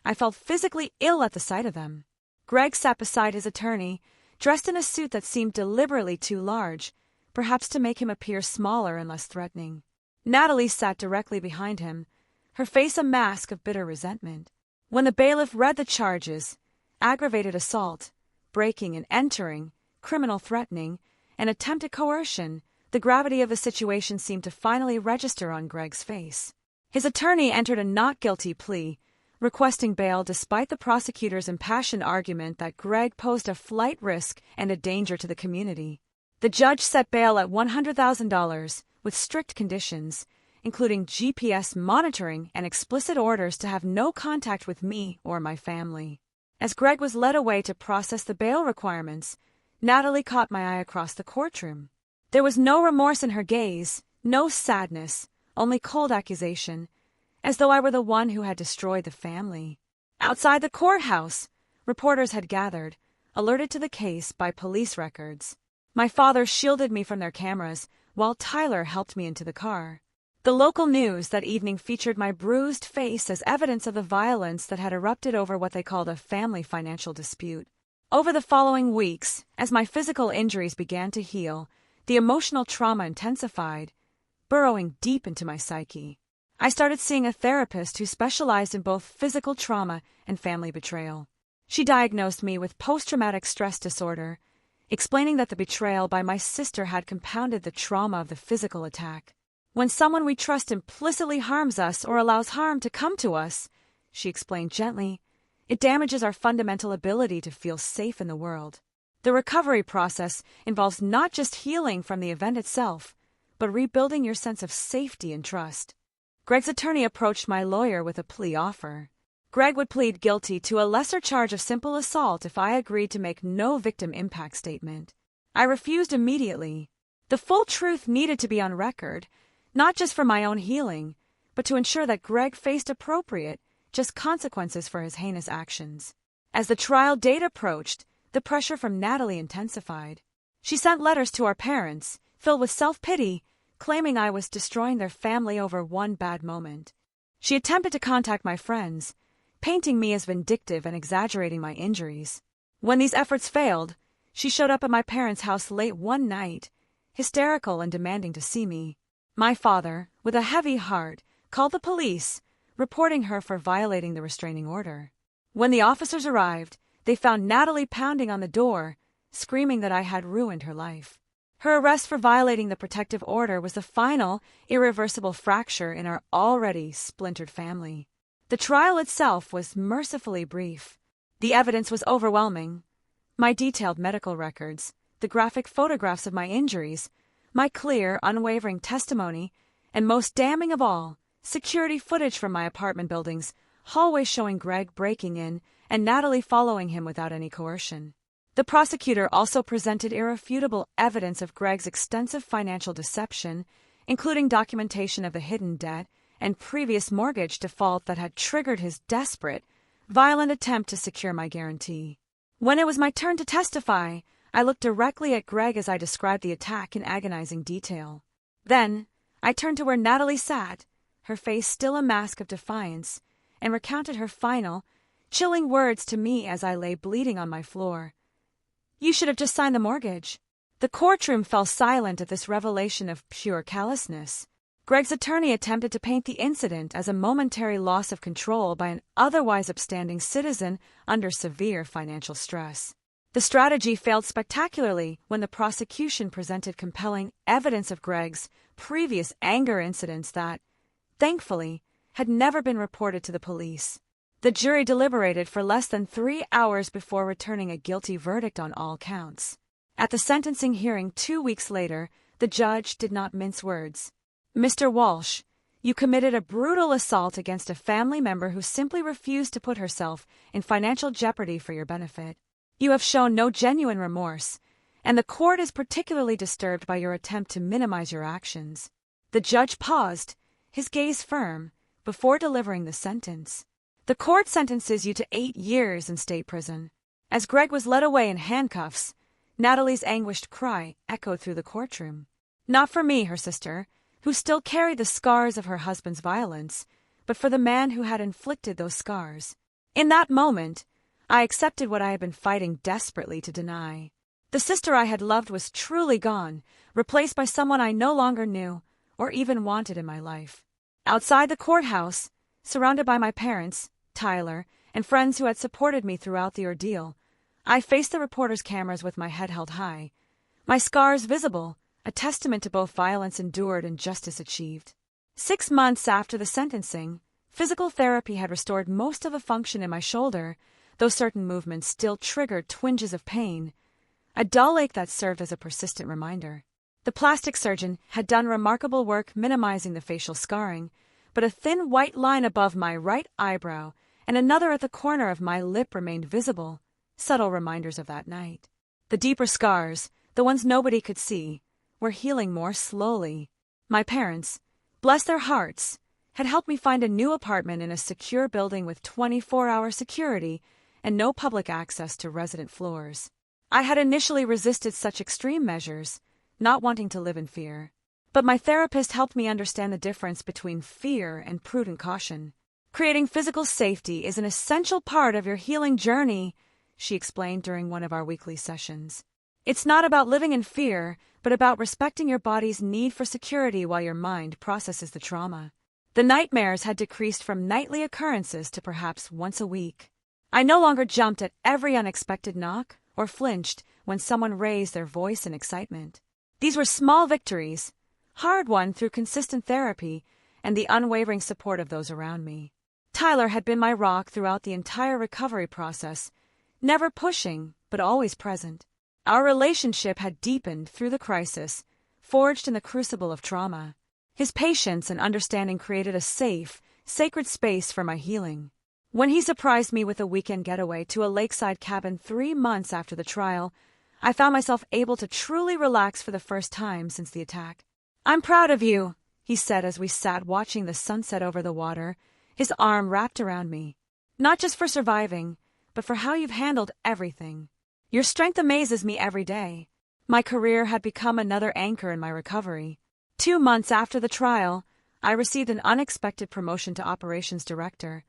I felt physically ill at the sight of them. Greg sat beside his attorney, dressed in a suit that seemed deliberately too large, perhaps to make him appear smaller and less threatening. Natalie sat directly behind him, her face a mask of bitter resentment. When the bailiff read the charges, aggravated assault, breaking and entering, criminal threatening, and attempted coercion, the gravity of the situation seemed to finally register on Greg's face. His attorney entered a not guilty plea, requesting bail despite the prosecutor's impassioned argument that Greg posed a flight risk and a danger to the community. The judge set bail at $100,000 with strict conditions, including GPS monitoring and explicit orders to have no contact with me or my family. As Greg was led away to process the bail requirements, Natalie caught my eye across the courtroom. There was no remorse in her gaze, no sadness, only cold accusation, as though I were the one who had destroyed the family. Outside the courthouse, reporters had gathered, alerted to the case by police records. My father shielded me from their cameras, while Tyler helped me into the car. The local news that evening featured my bruised face as evidence of the violence that had erupted over what they called a family financial dispute. Over the following weeks, as my physical injuries began to heal, the emotional trauma intensified, burrowing deep into my psyche. I started seeing a therapist who specialized in both physical trauma and family betrayal. She diagnosed me with post-traumatic stress disorder, explaining that the betrayal by my sister had compounded the trauma of the physical attack. When someone we trust implicitly harms us or allows harm to come to us, she explained gently, it damages our fundamental ability to feel safe in the world. The recovery process involves not just healing from the event itself, but rebuilding your sense of safety and trust. Greg's attorney approached my lawyer with a plea offer. Greg would plead guilty to a lesser charge of simple assault if I agreed to make no victim impact statement. I refused immediately. The full truth needed to be on record, not just for my own healing, but to ensure that Greg faced appropriate, just consequences for his heinous actions. As the trial date approached, the pressure from Natalie intensified. She sent letters to our parents, filled with self-pity, claiming I was destroying their family over one bad moment. She attempted to contact my friends, painting me as vindictive and exaggerating my injuries. When these efforts failed, she showed up at my parents' house late one night, hysterical and demanding to see me. My father, with a heavy heart, called the police, reporting her for violating the restraining order. When the officers arrived, they found Natalie pounding on the door, screaming that I had ruined her life. Her arrest for violating the protective order was the final, irreversible fracture in our already splintered family. The trial itself was mercifully brief. The evidence was overwhelming. My detailed medical records, the graphic photographs of my injuries, my clear, unwavering testimony, and most damning of all, security footage from my apartment buildings, hallways showing Greg breaking in and Natalie following him without any coercion. The prosecutor also presented irrefutable evidence of Greg's extensive financial deception, including documentation of the hidden debt and previous mortgage default that had triggered his desperate, violent attempt to secure my guarantee. When it was my turn to testify, I looked directly at Greg as I described the attack in agonizing detail. Then, I turned to where Natalie sat, her face still a mask of defiance, and recounted her final, chilling words to me as I lay bleeding on my floor. "You should have just signed the mortgage." The courtroom fell silent at this revelation of pure callousness. Greg's attorney attempted to paint the incident as a momentary loss of control by an otherwise upstanding citizen under severe financial stress. The strategy failed spectacularly when the prosecution presented compelling evidence of Greg's previous anger incidents that, thankfully, had never been reported to the police. The jury deliberated for less than 3 hours before returning a guilty verdict on all counts. At the sentencing hearing 2 weeks later, the judge did not mince words. "Mr. Walsh, you committed a brutal assault against a family member who simply refused to put herself in financial jeopardy for your benefit. You have shown no genuine remorse, and the court is particularly disturbed by your attempt to minimize your actions." The judge paused, his gaze firm, before delivering the sentence. "The court sentences you to 8 years in state prison." As Greg was led away in handcuffs, Natalie's anguished cry echoed through the courtroom. Not for me, her sister, who still carried the scars of her husband's violence, but for the man who had inflicted those scars. In that moment, I accepted what I had been fighting desperately to deny. The sister I had loved was truly gone, replaced by someone I no longer knew or even wanted in my life. Outside the courthouse, surrounded by my parents, Tyler, and friends who had supported me throughout the ordeal, I faced the reporters' cameras with my head held high, my scars visible, a testament to both violence endured and justice achieved. 6 months after the sentencing, physical therapy had restored most of the function in my shoulder, though certain movements still triggered twinges of pain, a dull ache that served as a persistent reminder. The plastic surgeon had done remarkable work minimizing the facial scarring, but a thin white line above my right eyebrow and another at the corner of my lip remained visible, subtle reminders of that night. The deeper scars, the ones nobody could see, were healing more slowly. My parents, bless their hearts, had helped me find a new apartment in a secure building with 24-hour security and no public access to resident floors. I had initially resisted such extreme measures, not wanting to live in fear. But my therapist helped me understand the difference between fear and prudent caution. "Creating physical safety is an essential part of your healing journey," she explained during one of our weekly sessions. "It's not about living in fear, but about respecting your body's need for security while your mind processes the trauma." The nightmares had decreased from nightly occurrences to perhaps once a week. I no longer jumped at every unexpected knock or flinched when someone raised their voice in excitement. These were small victories, hard-won through consistent therapy and the unwavering support of those around me. Tyler had been my rock throughout the entire recovery process, never pushing, but always present. Our relationship had deepened through the crisis, forged in the crucible of trauma. His patience and understanding created a safe, sacred space for my healing. When he surprised me with a weekend getaway to a lakeside cabin 3 months after the trial, I found myself able to truly relax for the first time since the attack. "I'm proud of you," he said as we sat watching the sunset over the water, his arm wrapped around me. "Not just for surviving, but for how you've handled everything. Your strength amazes me every day." My career had become another anchor in my recovery. 2 months after the trial, I received an unexpected promotion to operations director,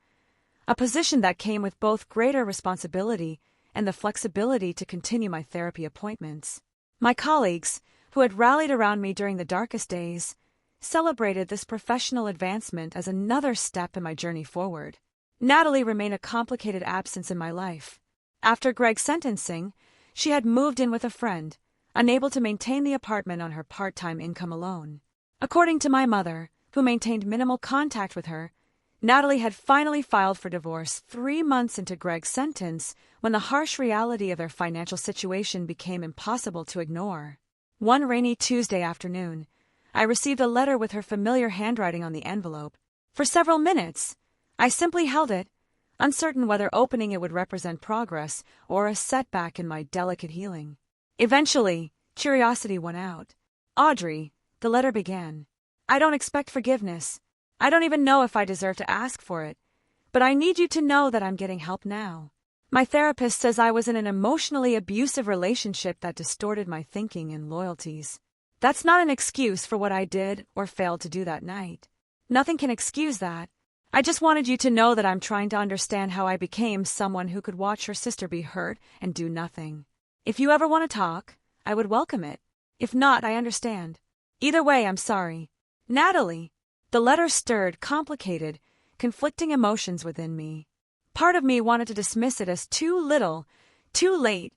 a position that came with both greater responsibility and the flexibility to continue my therapy appointments. My colleagues, who had rallied around me during the darkest days, celebrated this professional advancement as another step in my journey forward. Natalie remained a complicated absence in my life. After Greg's sentencing, she had moved in with a friend, unable to maintain the apartment on her part-time income alone. According to my mother, who maintained minimal contact with her, Natalie had finally filed for divorce 3 months into Greg's sentence when the harsh reality of their financial situation became impossible to ignore. One rainy Tuesday afternoon, I received a letter with her familiar handwriting on the envelope. For several minutes, I simply held it, uncertain whether opening it would represent progress or a setback in my delicate healing. Eventually, curiosity won out. "Audrey," the letter began, "I don't expect forgiveness. I don't even know if I deserve to ask for it, but I need you to know that I'm getting help now. My therapist says I was in an emotionally abusive relationship that distorted my thinking and loyalties. That's not an excuse for what I did or failed to do that night. Nothing can excuse that. I just wanted you to know that I'm trying to understand how I became someone who could watch her sister be hurt and do nothing. If you ever want to talk, I would welcome it. If not, I understand. Either way, I'm sorry. Natalie. The letter stirred complicated, conflicting emotions within me. Part of me wanted to dismiss it as too little, too late,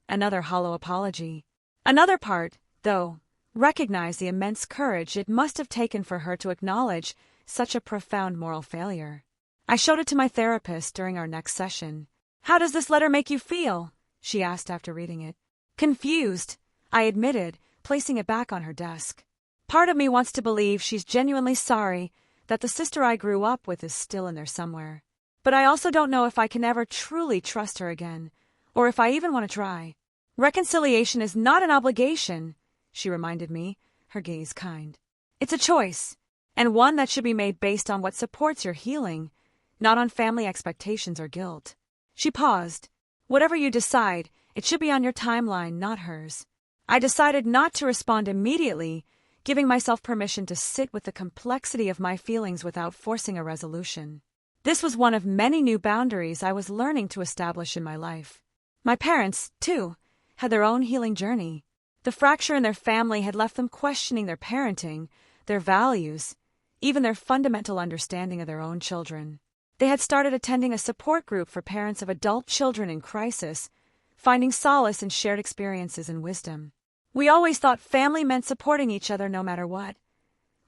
another hollow apology. Another part, though, recognized the immense courage it must have taken for her to acknowledge such a profound moral failure. I showed it to my therapist during our next session. "How does this letter make you feel?" she asked after reading it. "Confused," I admitted, placing it back on her desk. Part of me wants to believe she's genuinely sorry that the sister I grew up with is still in there somewhere. But I also don't know if I can ever truly trust her again, or if I even want to try. "Reconciliation is not an obligation," she reminded me, her gaze kind. "It's a choice, and one that should be made based on what supports your healing, not on family expectations or guilt." She paused. "Whatever you decide, it should be on your timeline, not hers." I decided not to respond immediately, giving myself permission to sit with the complexity of my feelings without forcing a resolution. This was one of many new boundaries I was learning to establish in my life. My parents, too, had their own healing journey. The fracture in their family had left them questioning their parenting, their values, even their fundamental understanding of their own children. They had started attending a support group for parents of adult children in crisis, finding solace in shared experiences and wisdom. "We always thought family meant supporting each other no matter what,"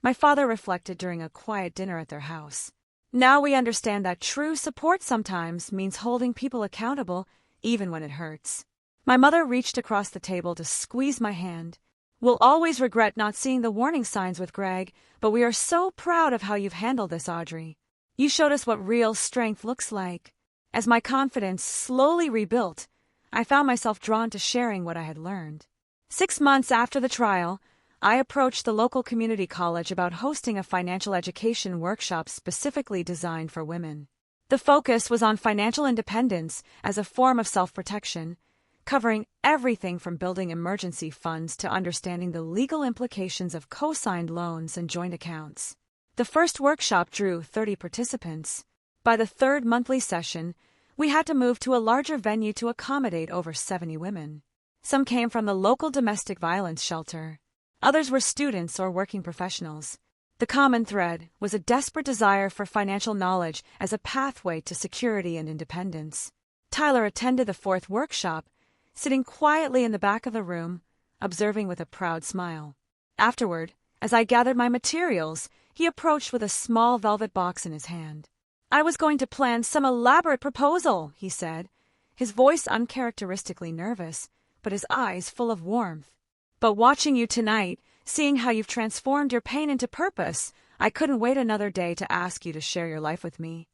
my father reflected during a quiet dinner at their house. "Now we understand that true support sometimes means holding people accountable, even when it hurts." My mother reached across the table to squeeze my hand. "We'll always regret not seeing the warning signs with Greg, but we are so proud of how you've handled this, Audrey. You showed us what real strength looks like." As my confidence slowly rebuilt, I found myself drawn to sharing what I had learned. 6 months after the trial, I approached the local community college about hosting a financial education workshop specifically designed for women. The focus was on financial independence as a form of self-protection, covering everything from building emergency funds to understanding the legal implications of co-signed loans and joint accounts. The first workshop drew 30 participants. By the third monthly session, we had to move to a larger venue to accommodate over 70 women. Some came from the local domestic violence shelter. Others were students or working professionals. The common thread was a desperate desire for financial knowledge as a pathway to security and independence. Tyler attended the fourth workshop, sitting quietly in the back of the room, observing with a proud smile. Afterward, as I gathered my materials, he approached with a small velvet box in his hand. "I was going to plan some elaborate proposal," he said, his voice uncharacteristically nervous, but his eyes full of warmth. "But watching you tonight, seeing how you've transformed your pain into purpose, I couldn't wait another day to ask you to share your life with me."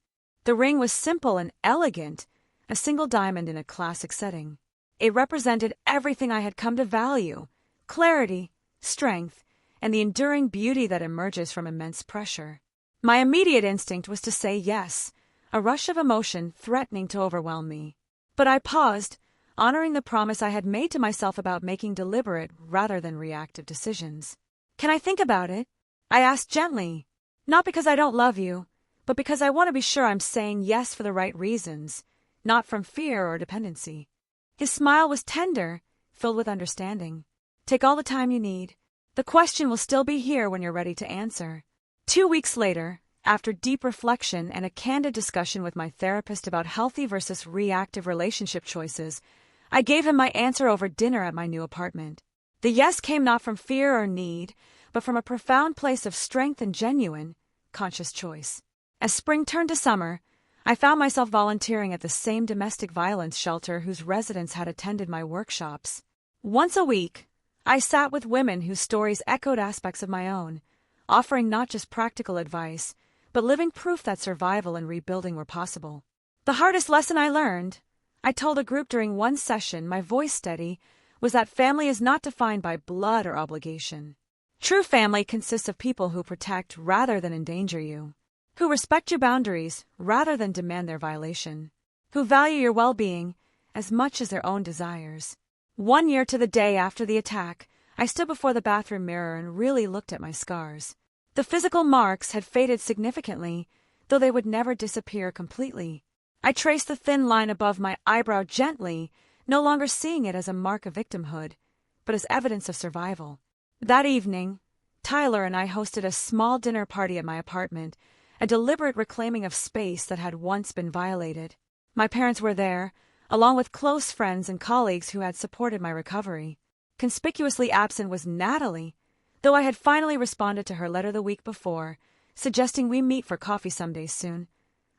The ring was simple and elegant, a single diamond in a classic setting. It represented everything I had come to value: clarity, strength, and the enduring beauty that emerges from immense pressure. My immediate instinct was to say yes, a rush of emotion threatening to overwhelm me. But I paused, honoring the promise I had made to myself about making deliberate rather than reactive decisions. "Can I think about it?" I asked gently, not because I don't love you, but because I want to be sure I'm saying yes for the right reasons, not from fear or dependency. His smile was tender, filled with understanding. "Take all the time you need. The question will still be here when you're ready to answer." 2 weeks later, after deep reflection and a candid discussion with my therapist about healthy versus reactive relationship choices, I gave him my answer over dinner at my new apartment. The yes came not from fear or need, but from a profound place of strength and genuine, conscious choice. As spring turned to summer, I found myself volunteering at the same domestic violence shelter whose residents had attended my workshops. Once a week, I sat with women whose stories echoed aspects of my own, offering not just practical advice, but living proof that survival and rebuilding were possible. The hardest lesson I learned, I told a group during one session, my voice steady, was that family is not defined by blood or obligation. True family consists of people who protect rather than endanger you, who respect your boundaries rather than demand their violation, who value your well-being as much as their own desires. 1 year to the day after the attack, I stood before the bathroom mirror and really looked at my scars. The physical marks had faded significantly, though they would never disappear completely. I traced the thin line above my eyebrow gently, no longer seeing it as a mark of victimhood, but as evidence of survival. That evening, Tyler and I hosted a small dinner party at my apartment, a deliberate reclaiming of space that had once been violated. My parents were there, along with close friends and colleagues who had supported my recovery. Conspicuously absent was Natalie, though I had finally responded to her letter the week before, suggesting we meet for coffee someday soon.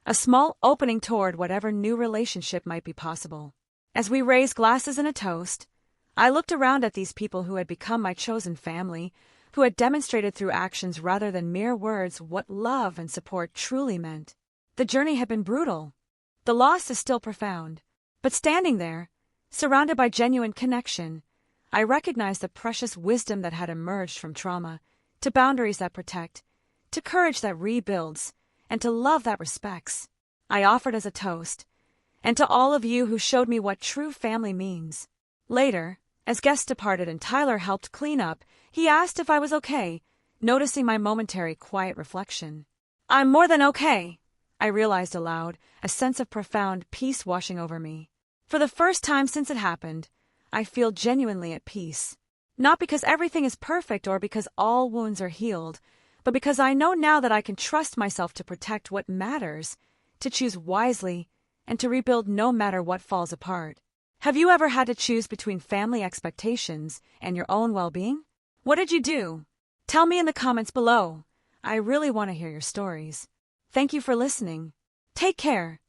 A small opening toward whatever new relationship might be possible. As we raised glasses in a toast, I looked around at these people who had become my chosen family, who had demonstrated through actions rather than mere words what love and support truly meant. The journey had been brutal. The loss is still profound. But standing there, surrounded by genuine connection, I recognized the precious wisdom that had emerged from trauma, to boundaries that protect, to courage that rebuilds, and to love that respects. I offered as a toast, and to all of you who showed me what true family means. Later, as guests departed and Tyler helped clean up, he asked if I was okay, noticing my momentary quiet reflection. "I'm more than okay," I realized aloud, a sense of profound peace washing over me. For the first time since it happened, I feel genuinely at peace. Not because everything is perfect or because all wounds are healed, but because I know now that I can trust myself to protect what matters, to choose wisely, and to rebuild no matter what falls apart. Have you ever had to choose between family expectations and your own well-being? What did you do? Tell me in the comments below. I really want to hear your stories. Thank you for listening. Take care.